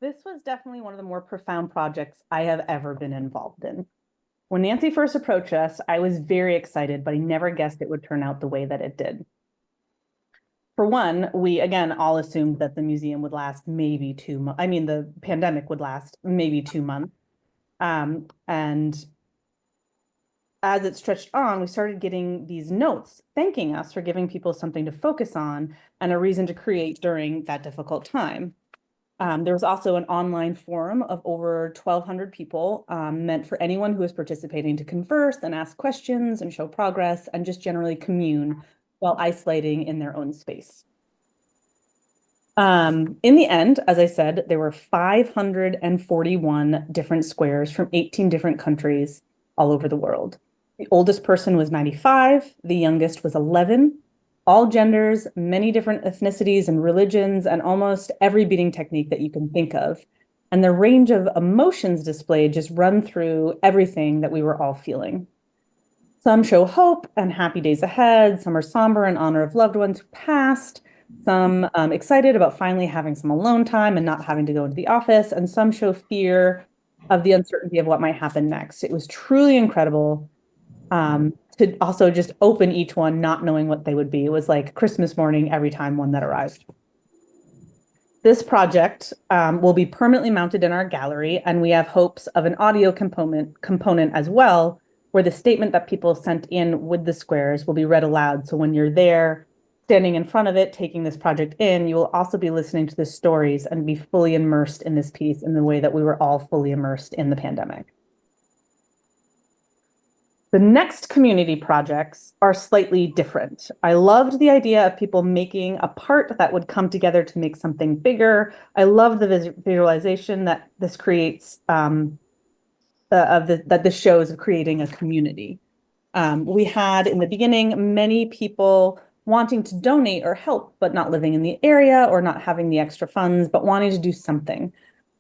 S3: This was definitely one of the more profound projects I have ever been involved in. When Nancy first approached us, I was very excited, but I never guessed it would turn out the way that it did. For one, we again all assumed that the museum would last maybe 2 months. I mean, the pandemic would last maybe 2 months. And as it stretched on, we started getting these notes thanking us for giving people something to focus on and a reason to create during that difficult time. There was also an online forum of over 1,200 people, meant for anyone who was participating to converse and ask questions and show progress and just generally commune while isolating in their own space. In the end, as I said, there were 541 different squares from 18 different countries all over the world. The oldest person was 95, the youngest was 11, all genders, many different ethnicities and religions, and almost every beading technique that you can think of. And the range of emotions displayed just run through everything that we were all feeling. Some show hope and happy days ahead. Some are somber in honor of loved ones who passed. Some excited about finally having some alone time and not having to go into the office. And some show fear of the uncertainty of what might happen next. It was truly incredible to also just open each one, not knowing what they would be. It was like Christmas morning every time one that arrived. This project will be permanently mounted in our gallery, and we have hopes of an audio component as well, where the statement that people sent in with the squares will be read aloud. So when you're there, standing in front of it, taking this project in, you will also be listening to the stories and be fully immersed in this piece in the way that we were all fully immersed in the pandemic. The next community projects are slightly different. I loved the idea of people making a part that would come together to make something bigger. I love the visualization that this creates, that this shows of creating a community. We had in the beginning many people wanting to donate or help, but not living in the area or not having the extra funds, but wanting to do something.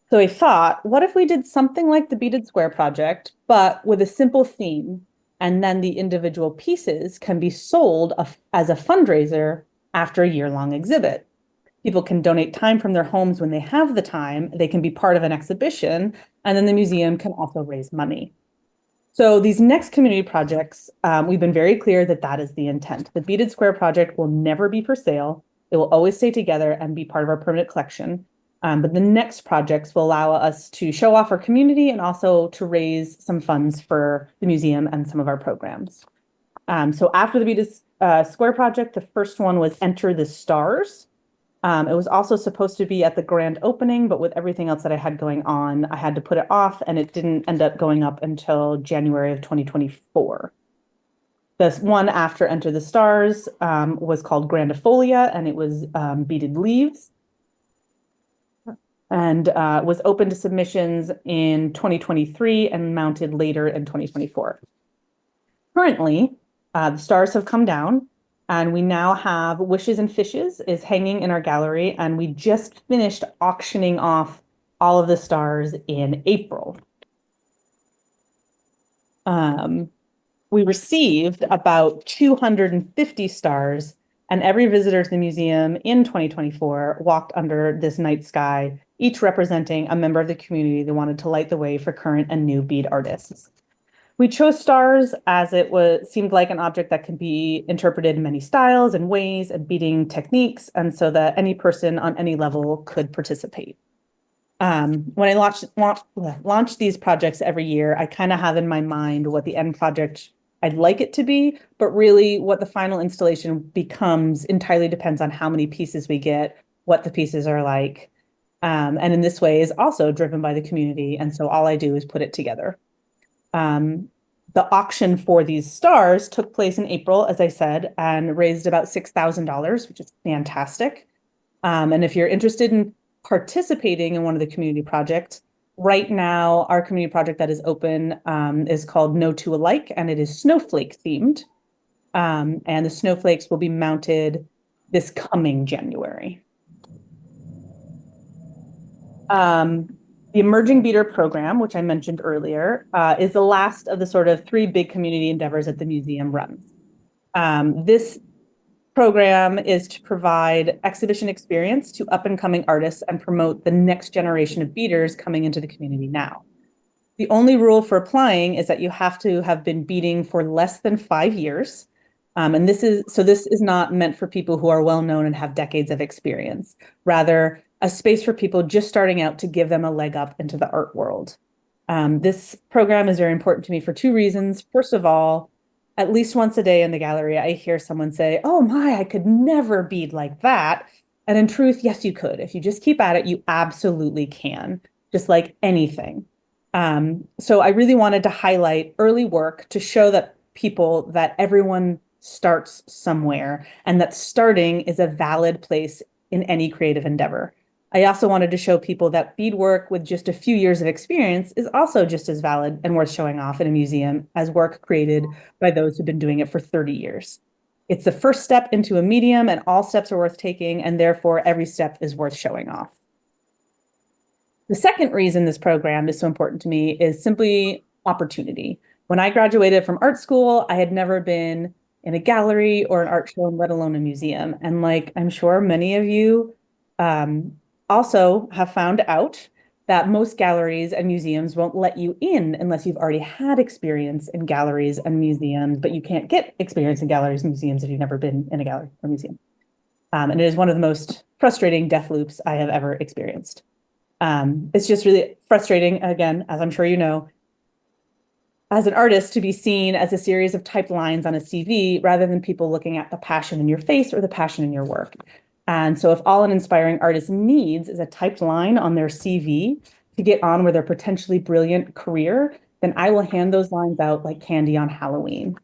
S3: So I thought, what if we did something like the Beaded Square project, but with a simple theme, and then the individual pieces can be sold as a fundraiser after a year-long exhibit. People can donate time from their homes when they have the time. They can be part of an exhibition, and then the museum can also raise money. So these next community projects, we've been very clear that that is the intent. The Beaded Square project will never be for sale. It will always stay together and be part of our permanent collection. But the next projects will allow us to show off our community and also to raise some funds for the museum and some of our programs. So after the Beaded Square project, the first one was Enter the Stars. It was also supposed to be at the grand opening, but with everything else that I had going on, I had to put it off, and it didn't end up going up until January of 2024. This one after Enter the Stars was called Grandifolia, and it was beaded leaves, and was open to submissions in 2023 and mounted later in 2024. Currently, the stars have come down, and we now have Wishes and Fishes is hanging in our gallery, and we just finished auctioning off all of the stars in April. We received about 250 stars, and every visitor to the museum in 2024 walked under this night sky, each representing a member of the community that wanted to light the way for current and new bead artists. We chose stars as it seemed like an object that could be interpreted in many styles and ways and beading techniques, and so that any person on any level could participate. When I launch these projects every year, I kind of have in my mind what the end project I'd like it to be, but really what the final installation becomes entirely depends on how many pieces we get, what the pieces are like, and in this way is also driven by the community, and so all I do is put it together. The auction for these stars took place in April, as I said, and raised about $6,000, which is fantastic. And if you're interested in participating in one of the community projects, right now, our community project that is open is called No Two Alike, and it is snowflake themed. And the snowflakes will be mounted this coming January. The Emerging Beader program, which I mentioned earlier, is the last of the sort of 3 big community endeavors that the museum runs. This program is to provide exhibition experience to up-and-coming artists and promote the next generation of beaders coming into the community now. The only rule for applying is that you have to have been beading for less than 5 years. And this is not meant for people who are well-known and have decades of experience. Rather, a space for people just starting out to give them a leg up into the art world. This program is very important to me for 2 reasons. First of all, at least once a day in the gallery, I hear someone say, "Oh my, I could never bead like that." And in truth, yes, you could. If you just keep at it, you absolutely can, just like anything. So I really wanted to highlight early work to show that people, that everyone starts somewhere, and that starting is a valid place in any creative endeavor. I also wanted to show people that beadwork with just a few years of experience is also just as valid and worth showing off in a museum as work created by those who've been doing it for 30 years. It's the first step into a medium, and all steps are worth taking, and therefore every step is worth showing off. The second reason this program is so important to me is simply opportunity. When I graduated from art school, I had never been in a gallery or an art show, let alone a museum. And like I'm sure many of you also have found out that most galleries and museums won't let you in unless you've already had experience in galleries and museums, but you can't get experience in galleries and museums if you've never been in a gallery or museum. And it is one of the most frustrating death loops I have ever experienced. It's just really frustrating, again, as I'm sure you know, as an artist, to be seen as a series of typed lines on a CV rather than people looking at the passion in your face or the passion in your work. And so if all an inspiring artist needs is a typed line on their CV to get on with their potentially brilliant career, then I will hand those lines out like candy on Halloween.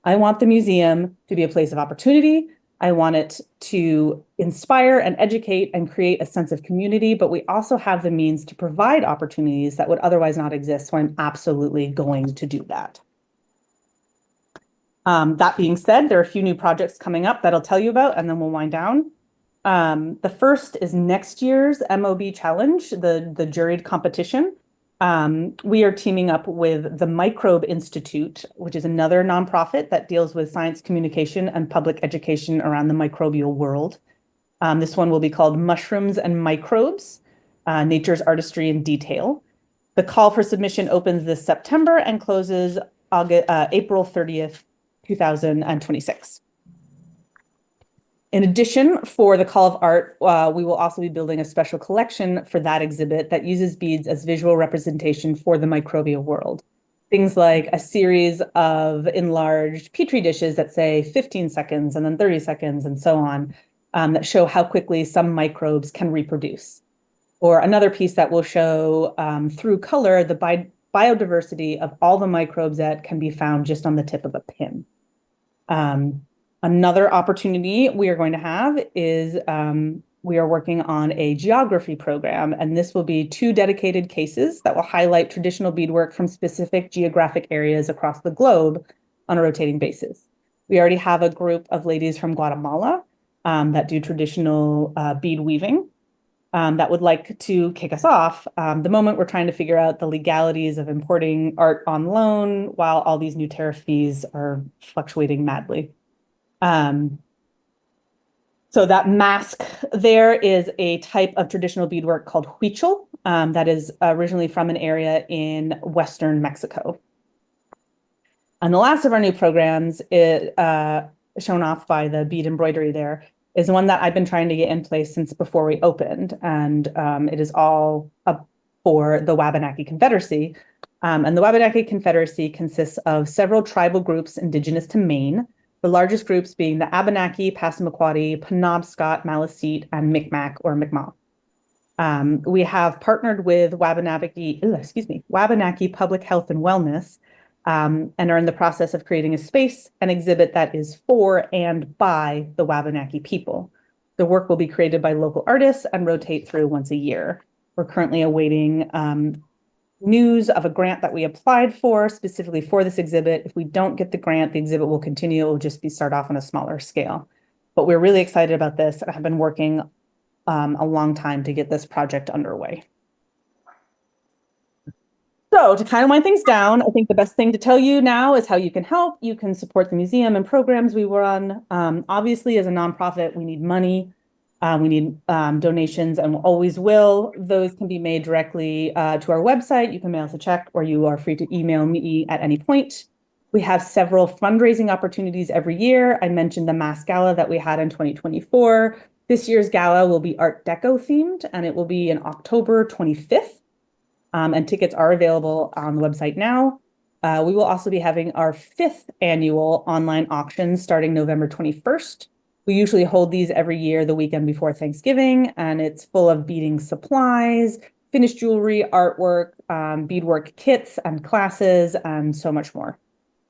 S3: I want the museum to be a place of opportunity. I want it to inspire and educate and create a sense of community, but we also have the means to provide opportunities that would otherwise not exist. So I'm absolutely going to do that. That being said, there are a few new projects coming up that I'll tell you about, and then we'll wind down. The first is next year's MOB Challenge, the juried competition. We are teaming up with the Microbe Institute, which is another nonprofit that deals with science communication and public education around the microbial world. This one will be called Mushrooms and Microbes, Nature's Artistry in Detail. The call for submission opens this September and closes April 30th, 2026. In addition, for the Call of Art, we will also be building a special collection for that exhibit that uses beads as visual representation for the microbial world. Things like a series of enlarged Petri dishes that say 15 seconds and then 30 seconds and so on, that show how quickly some microbes can reproduce. Or another piece that will show through color the biodiversity of all the microbes that can be found just on the tip of a pin. Another opportunity we are going to have is we are working on a geography program, and this will be 2 dedicated cases that will highlight traditional beadwork from specific geographic areas across the globe on a rotating basis. We already have a group of ladies from Guatemala that do traditional bead weaving that would like to kick us off. The moment we're trying to figure out the legalities of importing art on loan while all these new tariff fees are fluctuating madly. So that mask there is a type of traditional beadwork called huichol that is originally from an area in Western Mexico. And the last of our new programs, shown off by the bead embroidery there, is one that I've been trying to get in place since before we opened. And it is all up for the Wabanaki Confederacy. And the Wabanaki Confederacy consists of several tribal groups indigenous to Maine, the largest groups being the Abenaki, Passamaquoddy, Penobscot, Maliseet, and Micmac or Mi'kmaq. We have partnered with Wabanaki Public Health and Wellness, and are in the process of creating a space and exhibit that is for and by the Wabanaki people. The work will be created by local artists and rotate through once a year. We're currently awaiting news of a grant that we applied for specifically for this exhibit. If we don't get the grant, the exhibit will continue. It will just start off on a smaller scale. But we're really excited about this. I have been working a long time to get this project underway. So to kind of wind things down, I think the best thing to tell you now is how you can help. You can support the museum and programs we run. Obviously, as a nonprofit, we need money. We need donations and always will. Those can be made directly to our website. You can mail us a check, or you are free to email me at any point. We have several fundraising opportunities every year. I mentioned the mass gala that we had in 2024. This year's gala will be Art Deco themed, and it will be in October 25th. And tickets are available on the website now. We will also be having our 5th annual online auction starting November 21st. We usually hold these every year, the weekend before Thanksgiving, and it's full of beading supplies, finished jewelry, artwork, beadwork kits and classes, and so much more.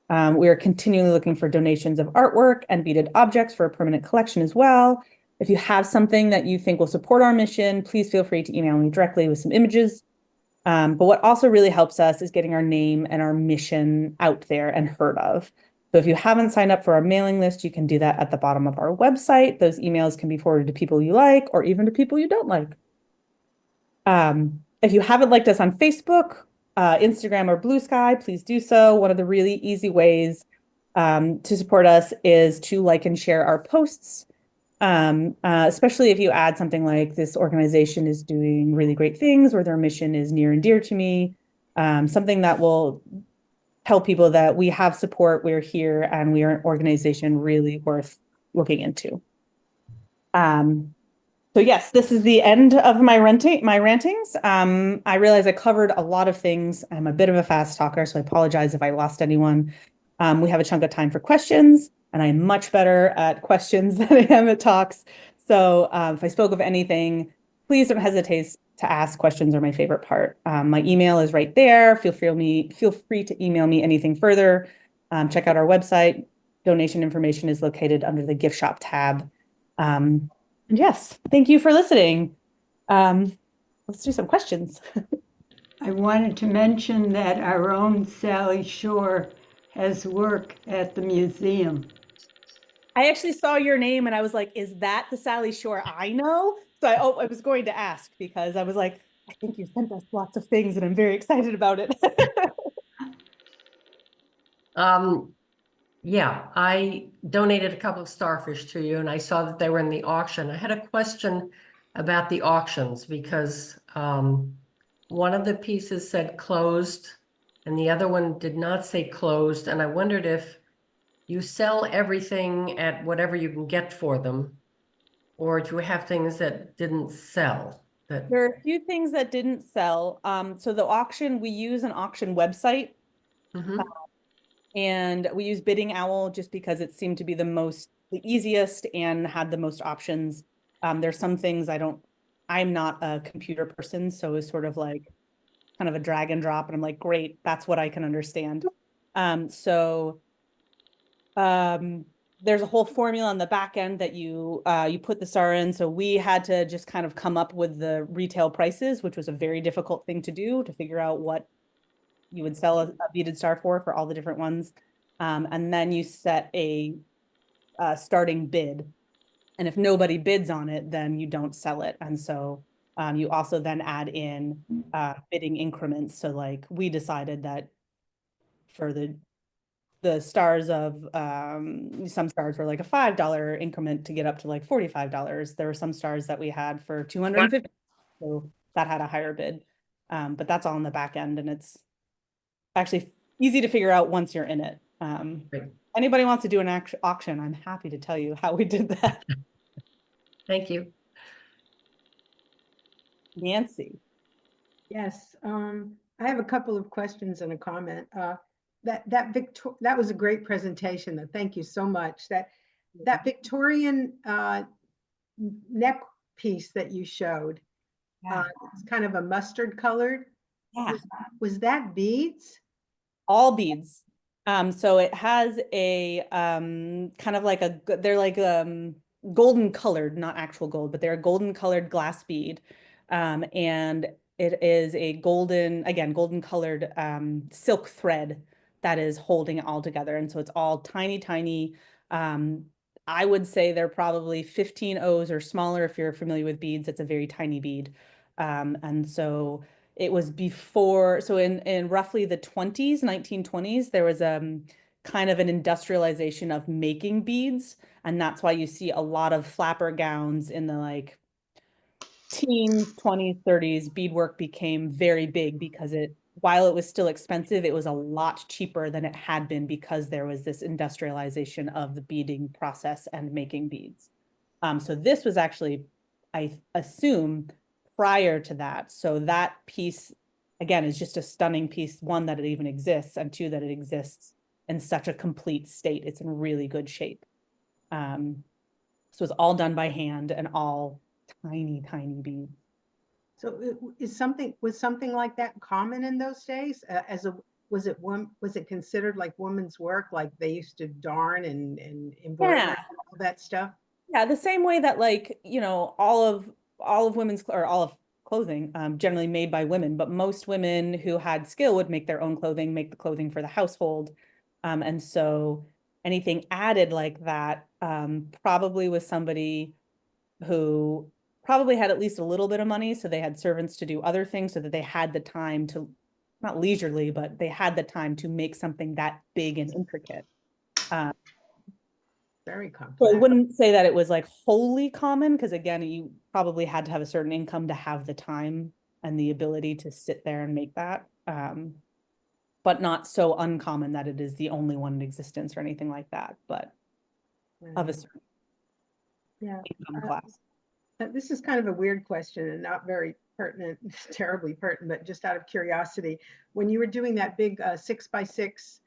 S3: We are continually looking for donations of artwork and beaded objects for a permanent collection as well. If you have something that you think will support our mission, please feel free to email me directly with some images. But what also really helps us is getting our name and our mission out there and heard of. So if you haven't signed up for our mailing list, you can do that at the bottom of our website. Those emails can be forwarded to people you like or even to people you don't like. If you haven't liked us on Facebook, Instagram, or Blue Sky, please do so. One of the really easy ways to support us is to like and share our posts, especially if you add something like this organization is doing really great things or their mission is near and dear to me, something that will tell people that we have support, we're here, and we are an organization really worth looking into. So yes, this is the end of my rantings. I realize I covered a lot of things. I'm a bit of a fast talker, so I apologize if I lost anyone. We have a chunk of time for questions, and I'm much better at questions than I am at talks. So if I spoke of anything, please don't hesitate to ask. Questions are my favorite part. My email is right there. Feel free to email me anything further. Check out our website. Donation information is located under the gift shop tab. And yes, thank you for listening. Let's do some questions.
S2: I wanted to mention that our own Sally Shore has work at the museum.
S3: I actually saw your name and I was like, is that the Sally Shore I know? So I was going to ask because I was like, I think you sent us lots of things and I'm very excited about it.
S6: Yeah, I donated a couple of starfish to you and I saw that they were in the auction. I had a question about the auctions because one of the pieces said closed and the other one did not say closed. And I wondered if you sell everything at whatever you can get for them, or do you have things that didn't sell?
S3: There are a few things that didn't sell. So the auction, we use an auction website.
S6: Mhm.
S3: And we use Bidding Owl just because it seemed to be the easiest and had the most options. There's some things I'm not a computer person, so it's sort of like kind of a drag and drop, and I'm like, great, that's what I can understand. There's a whole formula on the back end that you put the star in. So we had to just kind of come up with the retail prices, which was a very difficult thing to do, to figure out what you would sell a beaded star for all the different ones. And then you set a starting bid. And if nobody bids on it, then you don't sell it. And so you also then add in bidding increments. So like we decided that for the stars of some stars were like a $5 increment to get up to like $45. There were some stars that we had for $250. So that had a higher bid. But that's all in the back end, and it's actually easy to figure out once you're in it. Anybody wants to do an auction, I'm happy to tell you how we did that.
S6: Thank you.
S3: Nancy.
S1: Yes, I have a couple of questions and a comment. That was a great presentation. Thank you so much. That Victorian neck piece that you showed, it's kind of a mustard colored.
S3: Yeah.
S1: Was that beads?
S3: All beads. So it has a kind of like they're like golden colored, not actual gold, but they're a golden colored glass bead. And it is a golden colored silk thread that is holding it all together. And so it's all tiny, tiny. I would say they're probably 15 O's or smaller. If you're familiar with beads, it's a very tiny bead. And so it was before, so in roughly the 1920s, there was kind of an industrialization of making beads. And that's why you see a lot of flapper gowns in the like teens, 20s, 30s. Beadwork became very big because while it was still expensive, it was a lot cheaper than it had been because there was this industrialization of the beading process and making beads. So this was actually, I assume, prior to that. So that piece, again, is just a stunning piece. One, that it even exists, and two, that it exists in such a complete state. It's in really good shape. So it's all done by hand and all tiny, tiny beads.
S1: So was something like that common in those days? Was it considered like women's work, like they used to darn and embroider
S3: Yeah.
S1: and all that stuff?
S3: Yeah, the same way that like, all of women's or all of clothing generally made by women, but most women who had skill would make their own clothing, make the clothing for the household. And so anything added like that probably was somebody who probably had at least a little bit of money, so they had servants to do other things so that they had the time to, not leisurely, but they had the time to make something that big and intricate.
S1: Very
S3: So I
S1: complex.
S3: wouldn't say that it was like wholly common, because again, you probably had to have a certain income to have the time and the ability to sit there and make that. But not so uncommon that it is the only one in existence or anything like that, but of a certain
S1: Yeah.
S3: income class.
S1: This is kind of a weird question and not very pertinent, terribly pertinent, but just out of curiosity, when you were doing that big 6x6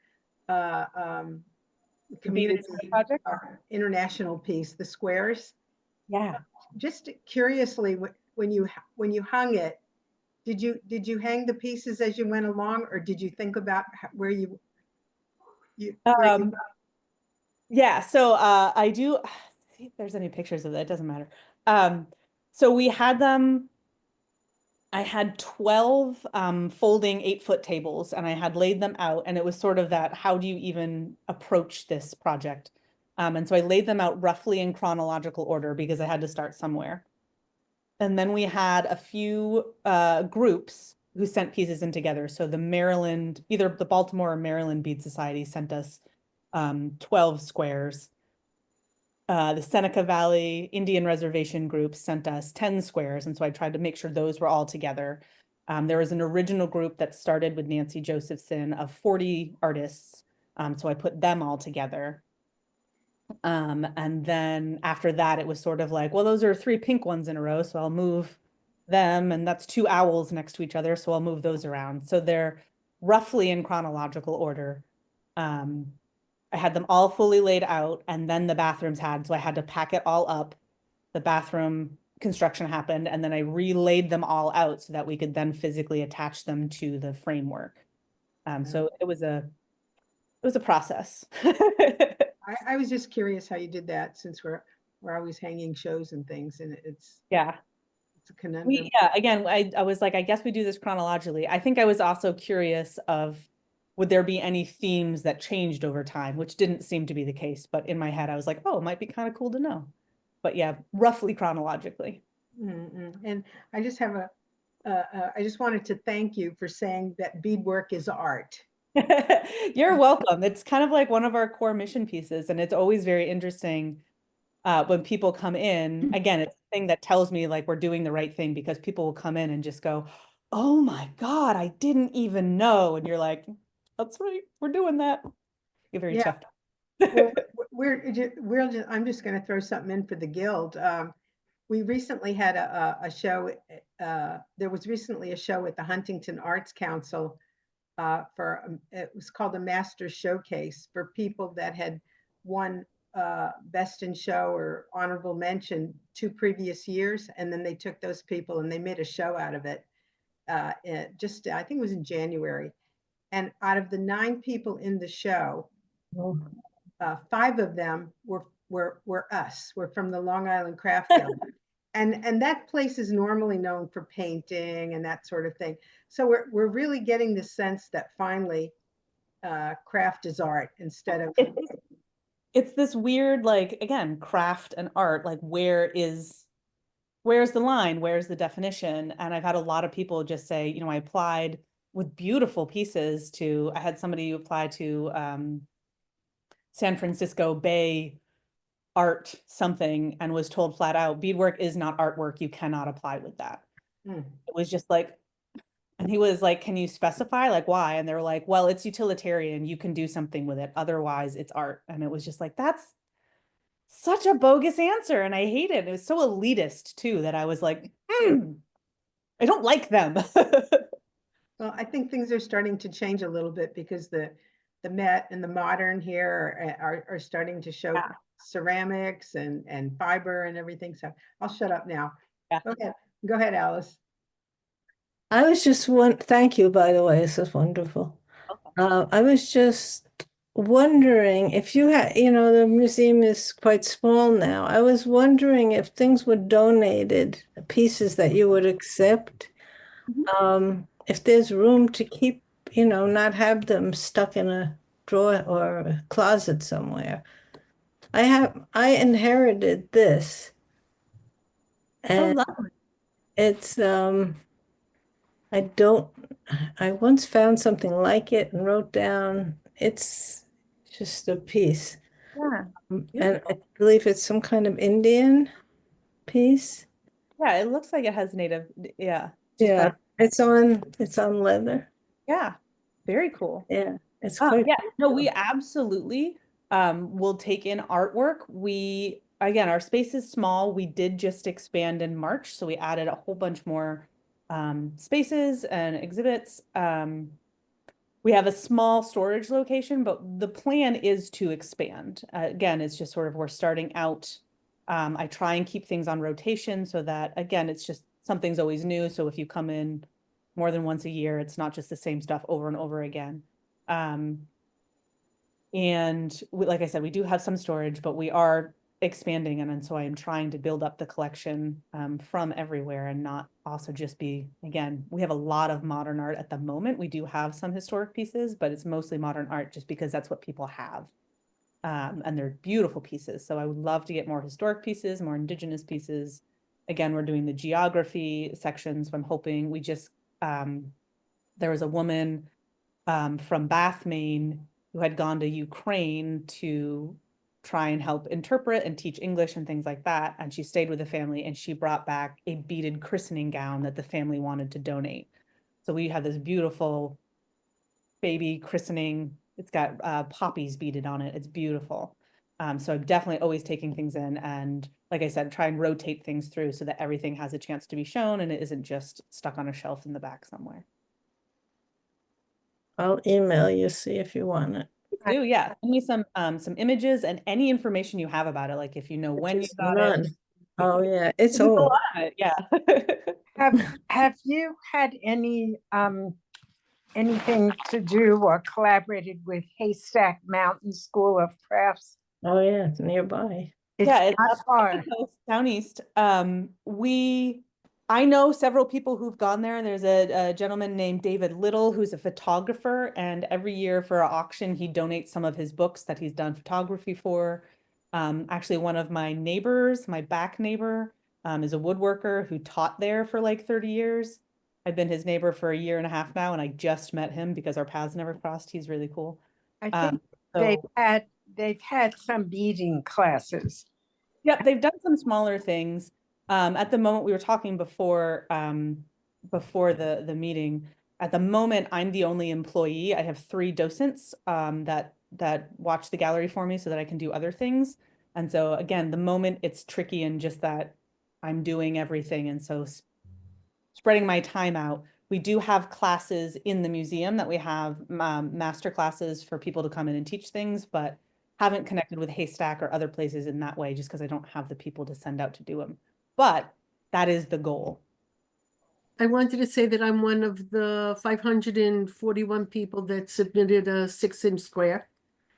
S1: community
S3: project?
S1: international piece, the squares,
S3: Yeah.
S1: just curiously, when you hung it, did you hang the pieces as you went along, or did you think about where you
S3: Yeah, so I do see if there's any pictures of that, it doesn't matter. So we had them, I had 12 folding 8-foot tables, and I had laid them out, and it was sort of that, how do you even approach this project? And so I laid them out roughly in chronological order because I had to start somewhere. And then we had a few groups who sent pieces in together. So the Maryland, either the Baltimore or Maryland Bead Society sent us 12 squares. The Seneca Valley Indian Reservation group sent us 10 squares. And so I tried to make sure those were all together. There was an original group that started with Nancy Josephson of 40 artists. So I put them all together. And then after that, it was sort of like, well, those are 3 pink ones in a row, so I'll move them. And that's 2 owls next to each other, so I'll move those around. So they're roughly in chronological order. I had them all fully laid out, and then the bathrooms had, so I had to pack it all up. The bathroom construction happened, and then I relaid them all out so that we could then physically attach them to the framework. So it was a process.
S1: I was just curious how you did that, since we're always hanging shows and things, and it's
S3: Yeah.
S1: a conundrum.
S3: Yeah, again, I was like, I guess we do this chronologically. I think I was also curious of, would there be any themes that changed over time, which didn't seem to be the case. But in my head, I was like, oh, it might be kind of cool to know. But yeah, roughly chronologically.
S1: And I just have I just wanted to thank you for saying that beadwork is art.
S3: You're welcome. It's kind of like one of our core mission pieces, and it's always very interesting when people come in. Again, it's a thing that tells me like we're doing the right thing, because people will come in and just go, oh my God, I didn't even know. And you're like, that's right, we're doing that. You're very chuffed.
S1: Well, I'm just going to throw something in for the guild. We recently had a show. There was recently a show at the Huntington Arts Council it was called a Master Showcase for people that had won Best in Show or honorable mention 2 previous years, and then they took those people and they made a show out of it. I think it was in January, and out of the 9 people in the show, 5 of them were us. We're from the Long Island Craft Guild. And that place is normally known for painting and that sort of thing. So we're really getting the sense that finally craft is art instead of.
S3: It's this weird, like, again, craft and art, like where's the line? Where's the definition? And I've had a lot of people just say, I applied with beautiful pieces I had somebody who applied to San Francisco Bay art something and was told flat out, beadwork is not artwork. You cannot apply with that. It was just like, and he was like, can you specify like why? And they were like, well, it's utilitarian. You can do something with it. Otherwise it's art. And it was just like, that's such a bogus answer. And I hate it. It was so elitist too, that I was like, I don't like them.
S1: Well, I think things are starting to change a little bit, because the Met and the Modern here are starting to show ceramics and fiber and everything. So I'll shut up now.
S3: Yeah.
S1: Go ahead, Alice.
S7: I was just thank you, by the way, this is wonderful. I was just wondering if you had, the museum is quite small now. I was wondering if things were donated, pieces that you would accept, if there's room to keep, not have them stuck in a drawer or a closet somewhere. I inherited this, and
S3: lovely.
S7: it's, I once found something like it and wrote down, it's just a piece.
S3: Yeah.
S7: And I believe it's some kind of Indian piece.
S3: Yeah, it looks like it has native. Yeah.
S7: Yeah, it's on leather.
S3: Yeah. Very cool.
S7: Yeah, it's quite.
S3: Yeah, no, we absolutely will take in artwork. Again, our space is small. We did just expand in March, so we added a whole bunch more spaces and exhibits. We have a small storage location, but the plan is to expand. Again, it's just sort of we're starting out. I try and keep things on rotation so that, again, it's just something's always new. So if you come in more than once a year, it's not just the same stuff over and over again. And like I said, we do have some storage, but we are expanding, and so I am trying to build up the collection from everywhere and not also just be, again, we have a lot of modern art at the moment. We do have some historic pieces, but it's mostly modern art just because that's what people have. And they're beautiful pieces. So I would love to get more historic pieces, more indigenous pieces. Again, we're doing the geography sections. I'm hoping we just, there was a woman from Bath, Maine, who had gone to Ukraine to try and help interpret and teach English and things like that. And she stayed with the family, and she brought back a beaded christening gown that the family wanted to donate. So we have this beautiful baby christening. It's got poppies beaded on it. It's beautiful. So I'm definitely always taking things in, and like I said, try and rotate things through so that everything has a chance to be shown and it isn't just stuck on a shelf in the back somewhere.
S7: I'll email you, see if you want it.
S3: Do, yeah. Send me some images and any information you have about it, like if you know when you got
S7: None.
S3: it.
S7: Oh yeah, it's
S3: There's a
S7: old.
S3: lot of it, yeah.
S8: Have you had any anything to do or collaborated with Haystack Mountain School of Crafts?
S7: Oh yeah, it's nearby.
S8: It's
S3: Yeah, it's
S8: not
S3: up
S8: far.
S3: the coast, down east. I know several people who've gone there. There's a gentleman named David Little who's a photographer, and every year for an auction, he donates some of his books that he's done photography for. Actually, one of my neighbors, my back neighbor, is a woodworker who taught there for like 30 years. I've been his neighbor for a year and a half now, and I just met him because our paths never crossed. He's really cool.
S8: I think
S3: So
S8: they've had some beading classes.
S3: yeah, they've done some smaller things. At the moment, we were talking before the meeting. At the moment, I'm the only employee. I have 3 docents that watch the gallery for me so that I can do other things. And so again, the moment it's tricky and just that I'm doing everything, and so spreading my time out. We do have classes in the museum that we have master classes for people to come in and teach things, but haven't connected with Haystack or other places in that way just because I don't have the people to send out to do them. But that is the goal.
S9: I wanted to say that I'm one of the 541 people that submitted a 6-inch square.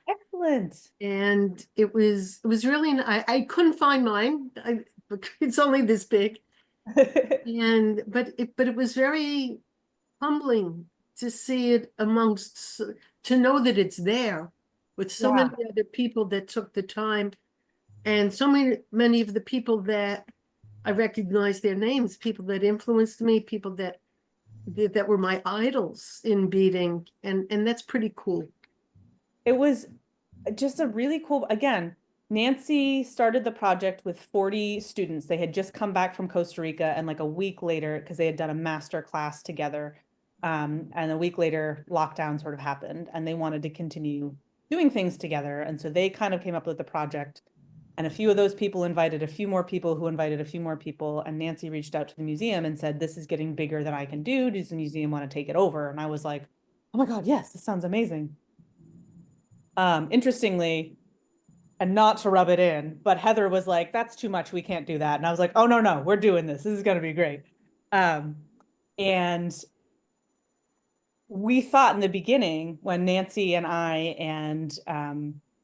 S3: Excellent.
S9: And it was really, I couldn't find mine. It's only this big. But it was very humbling to see it amongst, to know that it's there with so many other people that took the time, and so many of the people that I recognize their names, people that influenced me, people that were my idols in beading, and that's pretty cool.
S3: It was just a really cool, again, Nancy started the project with 40 students. They had just come back from Costa Rica, and like a week later, because they had done a master class together, and a week later, lockdown sort of happened, and they wanted to continue doing things together. And so they kind of came up with the project, and a few of those people invited a few more people who invited a few more people. And Nancy reached out to the museum and said, this is getting bigger than I can do. Does the museum want to take it over? And I was like, oh my God, yes, this sounds amazing. Interestingly, and not to rub it in, but Heather was like, that's too much. We can't do that. And I was like, oh, no, no, we're doing this. This is going to be great. And we thought in the beginning when Nancy and I and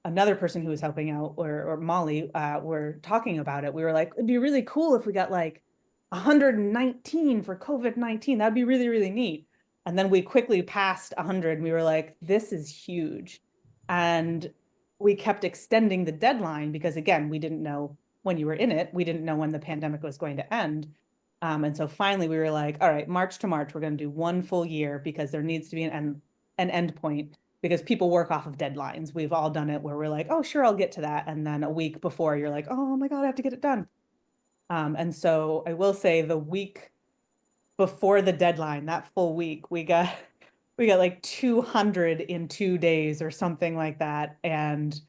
S3: another person who was helping out, or Molly, were talking about it, we were like, it'd be really cool if we got like 119 for COVID-19. That'd be really, really neat. And then we quickly passed 100 and we were like, this is huge. And we kept extending the deadline because, again, we didn't know when you were in it. We didn't know when the pandemic was going to end. And so finally we were like, all right, March to March, we're going to do 1 full year because there needs to be an end point because people work off of deadlines. We've all done it where we're like, oh, sure, I'll get to that. And then a week before you're like, oh my God, I have to get it done. And so I will say the week before the deadline, that full week, we got like 200 in 2 days or something like that. And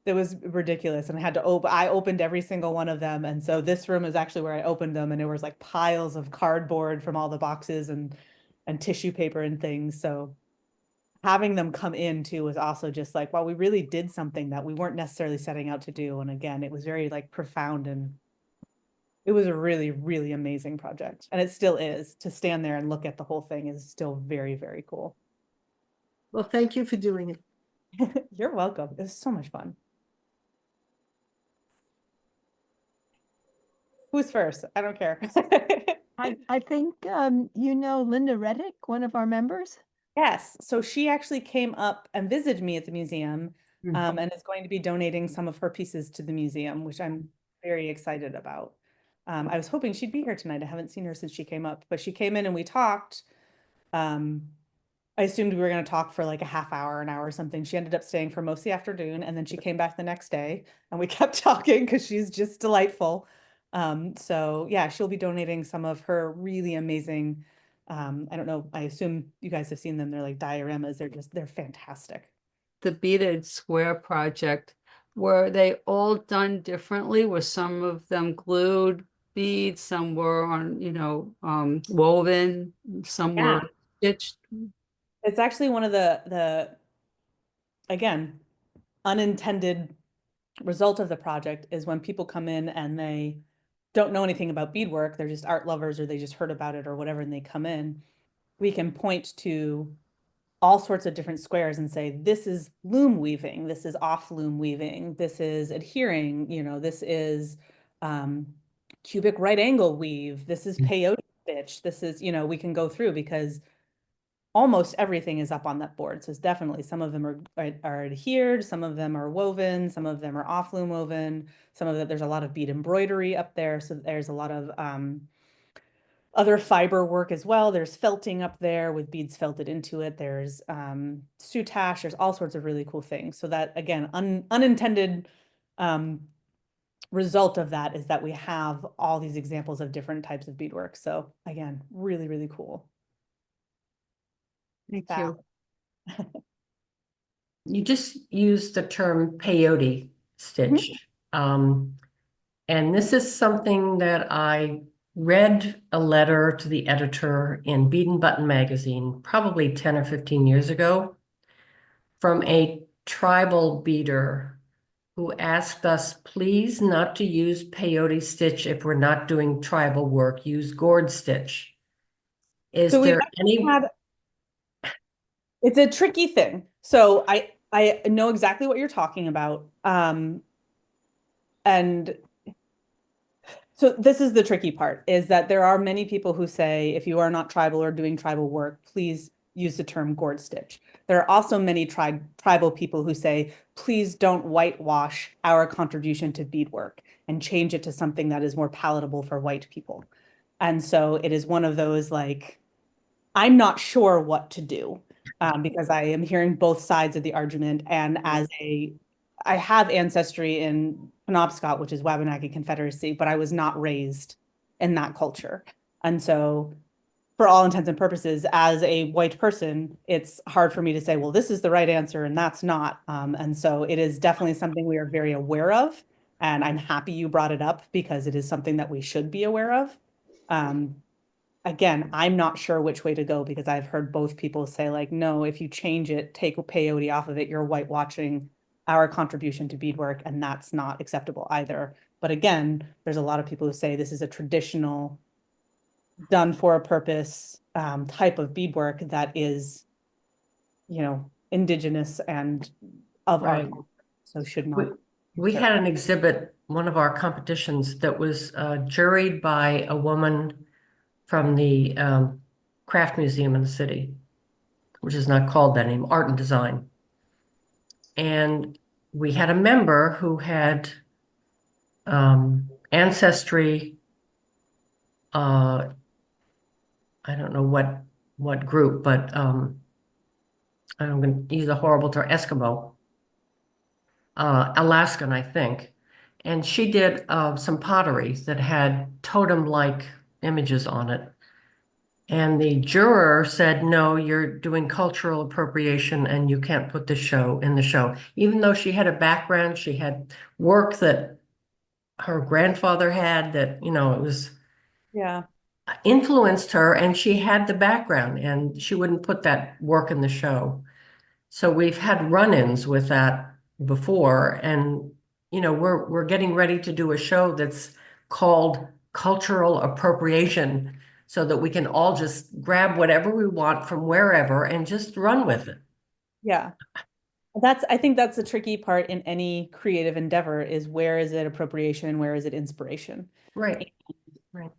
S3: it was ridiculous. And I opened every single one of them. And so this room is actually where I opened them. And it was like piles of cardboard from all the boxes and tissue paper and things. So having them come in too was also just like, well, we really did something that we weren't necessarily setting out to do. And again, it was very like profound, and it was a really, really amazing project. And it still is. To stand there and look at the whole thing is still very, very cool.
S9: Well, thank you for doing it.
S3: You're welcome. It was so much fun. Who's first? I don't care.
S10: I think you know Linda Reddick, one of our members.
S3: Yes. So she actually came up and visited me at the museum, and is going to be donating some of her pieces to the museum, which I'm very excited about. I was hoping she'd be here tonight. I haven't seen her since she came up, but she came in and we talked. I assumed we were going to talk for like a half hour, an hour or something. She ended up staying for most of the afternoon, and then she came back the next day and we kept talking because she's just delightful. So yeah, she'll be donating some of her really amazing, I don't know, I assume you guys have seen them. They're like dioramas. They're fantastic.
S11: The beaded square project, were they all done differently? Were some of them glued beads, some were on, woven, some
S3: Yeah.
S11: were stitched?
S3: It's actually one of the again, unintended result of the project is when people come in and they don't know anything about beadwork, they're just art lovers or they just heard about it or whatever, and they come in, we can point to all sorts of different squares and say, this is loom weaving, this is off loom weaving, this is adhering, this is cubic right angle weave, this is peyote stitch, this is, we can go through because almost everything is up on that board. So it's definitely, some of them are adhered, some of them are woven, some of them are off loom woven, some of that there's a lot of bead embroidery up there. So there's a lot of other fiber work as well. There's felting up there with beads felted into it. There's soutache, there's all sorts of really cool things. So that, again, unintended result of that is that we have all these examples of different types of beadwork. So again, really, really cool.
S11: Thank you.
S6: You just used the term peyote stitch. And this is something that I read a letter to the editor in Bead and Button magazine, probably 10 or 15 years ago, from a tribal beader who asked us, please not to use peyote stitch if we're not doing tribal work, use gourd stitch. Is there any...
S3: It's a tricky thing. So I know exactly what you're talking about. And so this is the tricky part, is that there are many people who say, if you are not tribal or doing tribal work, please use the term gourd stitch. There are also many tribal people who say, please don't whitewash our contribution to beadwork and change it to something that is more palatable for white people. And so it is one of those, like, I'm not sure what to do. Because I am hearing both sides of the argument, and I have ancestry in Penobscot, which is Wabanaki Confederacy, but I was not raised in that culture. And so for all intents and purposes, as a white person, it's hard for me to say, well, this is the right answer and that's not. And so it is definitely something we are very aware of. And I'm happy you brought it up because it is something that we should be aware of. Again, I'm not sure which way to go because I've heard both people say, like, no, if you change it, take peyote off of it, you're whitewashing our contribution to beadwork, and that's not acceptable either. But again, there's a lot of people who say this is a traditional, done for a purpose type of beadwork that is, you know, indigenous and of our
S6: Right.
S3: culture, so should
S6: We,
S3: not.
S6: we had an exhibit, one of our competitions, that was juried by a woman from the craft museum in the city, which is not called that anymore, Art and Design. And we had a member who had ancestry, I don't know what group, but I'm going to use a horrible term, Eskimo, Alaskan, I think. And she did some pottery that had totem-like images on it. And the juror said, no, you're doing cultural appropriation and you can't put this show in the show. Even though she had a background, she had work that her grandfather had that, you know, it was
S3: Yeah.
S6: influenced her, and she had the background and she wouldn't put that work in the show. So we've had run-ins with that before, and you know, we're getting ready to do a show that's called Cultural Appropriation, so that we can all just grab whatever we want from wherever and just run with it.
S3: Yeah. I think that's the tricky part in any creative endeavor, is where is it appropriation, where is it inspiration?
S6: Right. Right.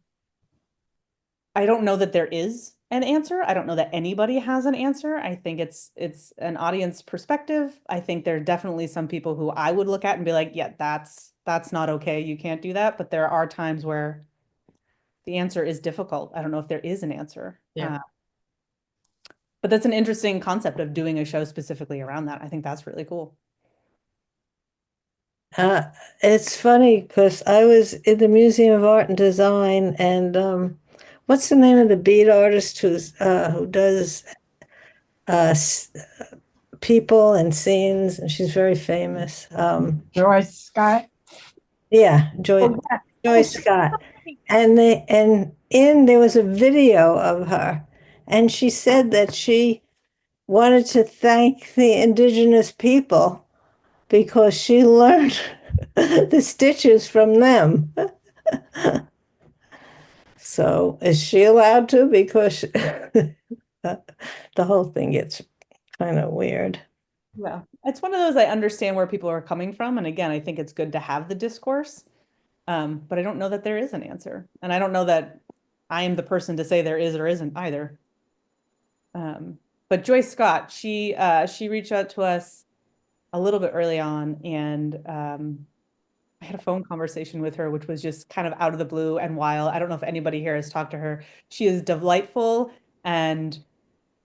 S3: I don't know that there is an answer. I don't know that anybody has an answer. I think it's an audience perspective. I think there are definitely some people who I would look at and be like, yeah, that's not okay. You can't do that. But there are times where the answer is difficult. I don't know if there is an answer.
S6: Yeah.
S3: But that's an interesting concept of doing a show specifically around that. I think that's really cool.
S7: It's funny because I was in the Museum of Art and Design, and what's the name of the bead artist who does people and scenes, and she's very famous.
S8: Joyce Scott.
S7: Yeah, Joyce Scott. And there was a video of her, and she said that she wanted to thank the indigenous people because she learned the stitches from them. So is she allowed to? Because the whole thing gets kind of weird.
S3: Yeah, it's one of those, I understand where people are coming from. And again, I think it's good to have the discourse. But I don't know that there is an answer. And I don't know that I am the person to say there is or isn't either. But Joyce Scott, she reached out to us a little bit early on, and I had a phone conversation with her, which was just kind of out of the blue and wild. I don't know if anybody here has talked to her. She is delightful and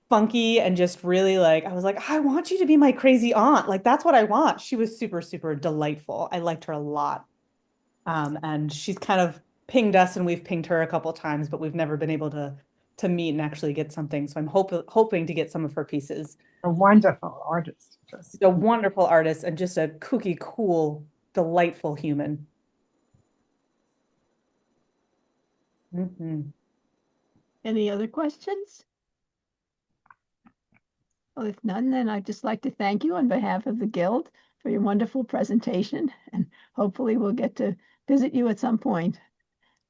S3: funky and just really like, I was like, I want you to be my crazy aunt. Like, that's what I want. She was super, super delightful. I liked her a lot. And she's kind of pinged us, and we've pinged her a couple of times, but we've never been able to meet and actually get something. So I'm hoping to get some of her pieces.
S8: A wonderful artist.
S3: She's a wonderful artist and just a kooky, cool, delightful human.
S10: Any other questions? Well, if none, then I'd just like to thank you on behalf of the Guild for your wonderful presentation, and hopefully we'll get to visit you at some point.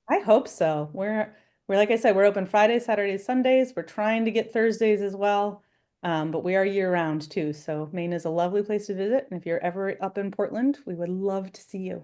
S3: I hope so. We're like I said, we're open Fridays, Saturdays, Sundays. We're trying to get Thursdays as well. But we are year round too. So Maine is a lovely place to visit. And if you're ever up in Portland, we would love to see you.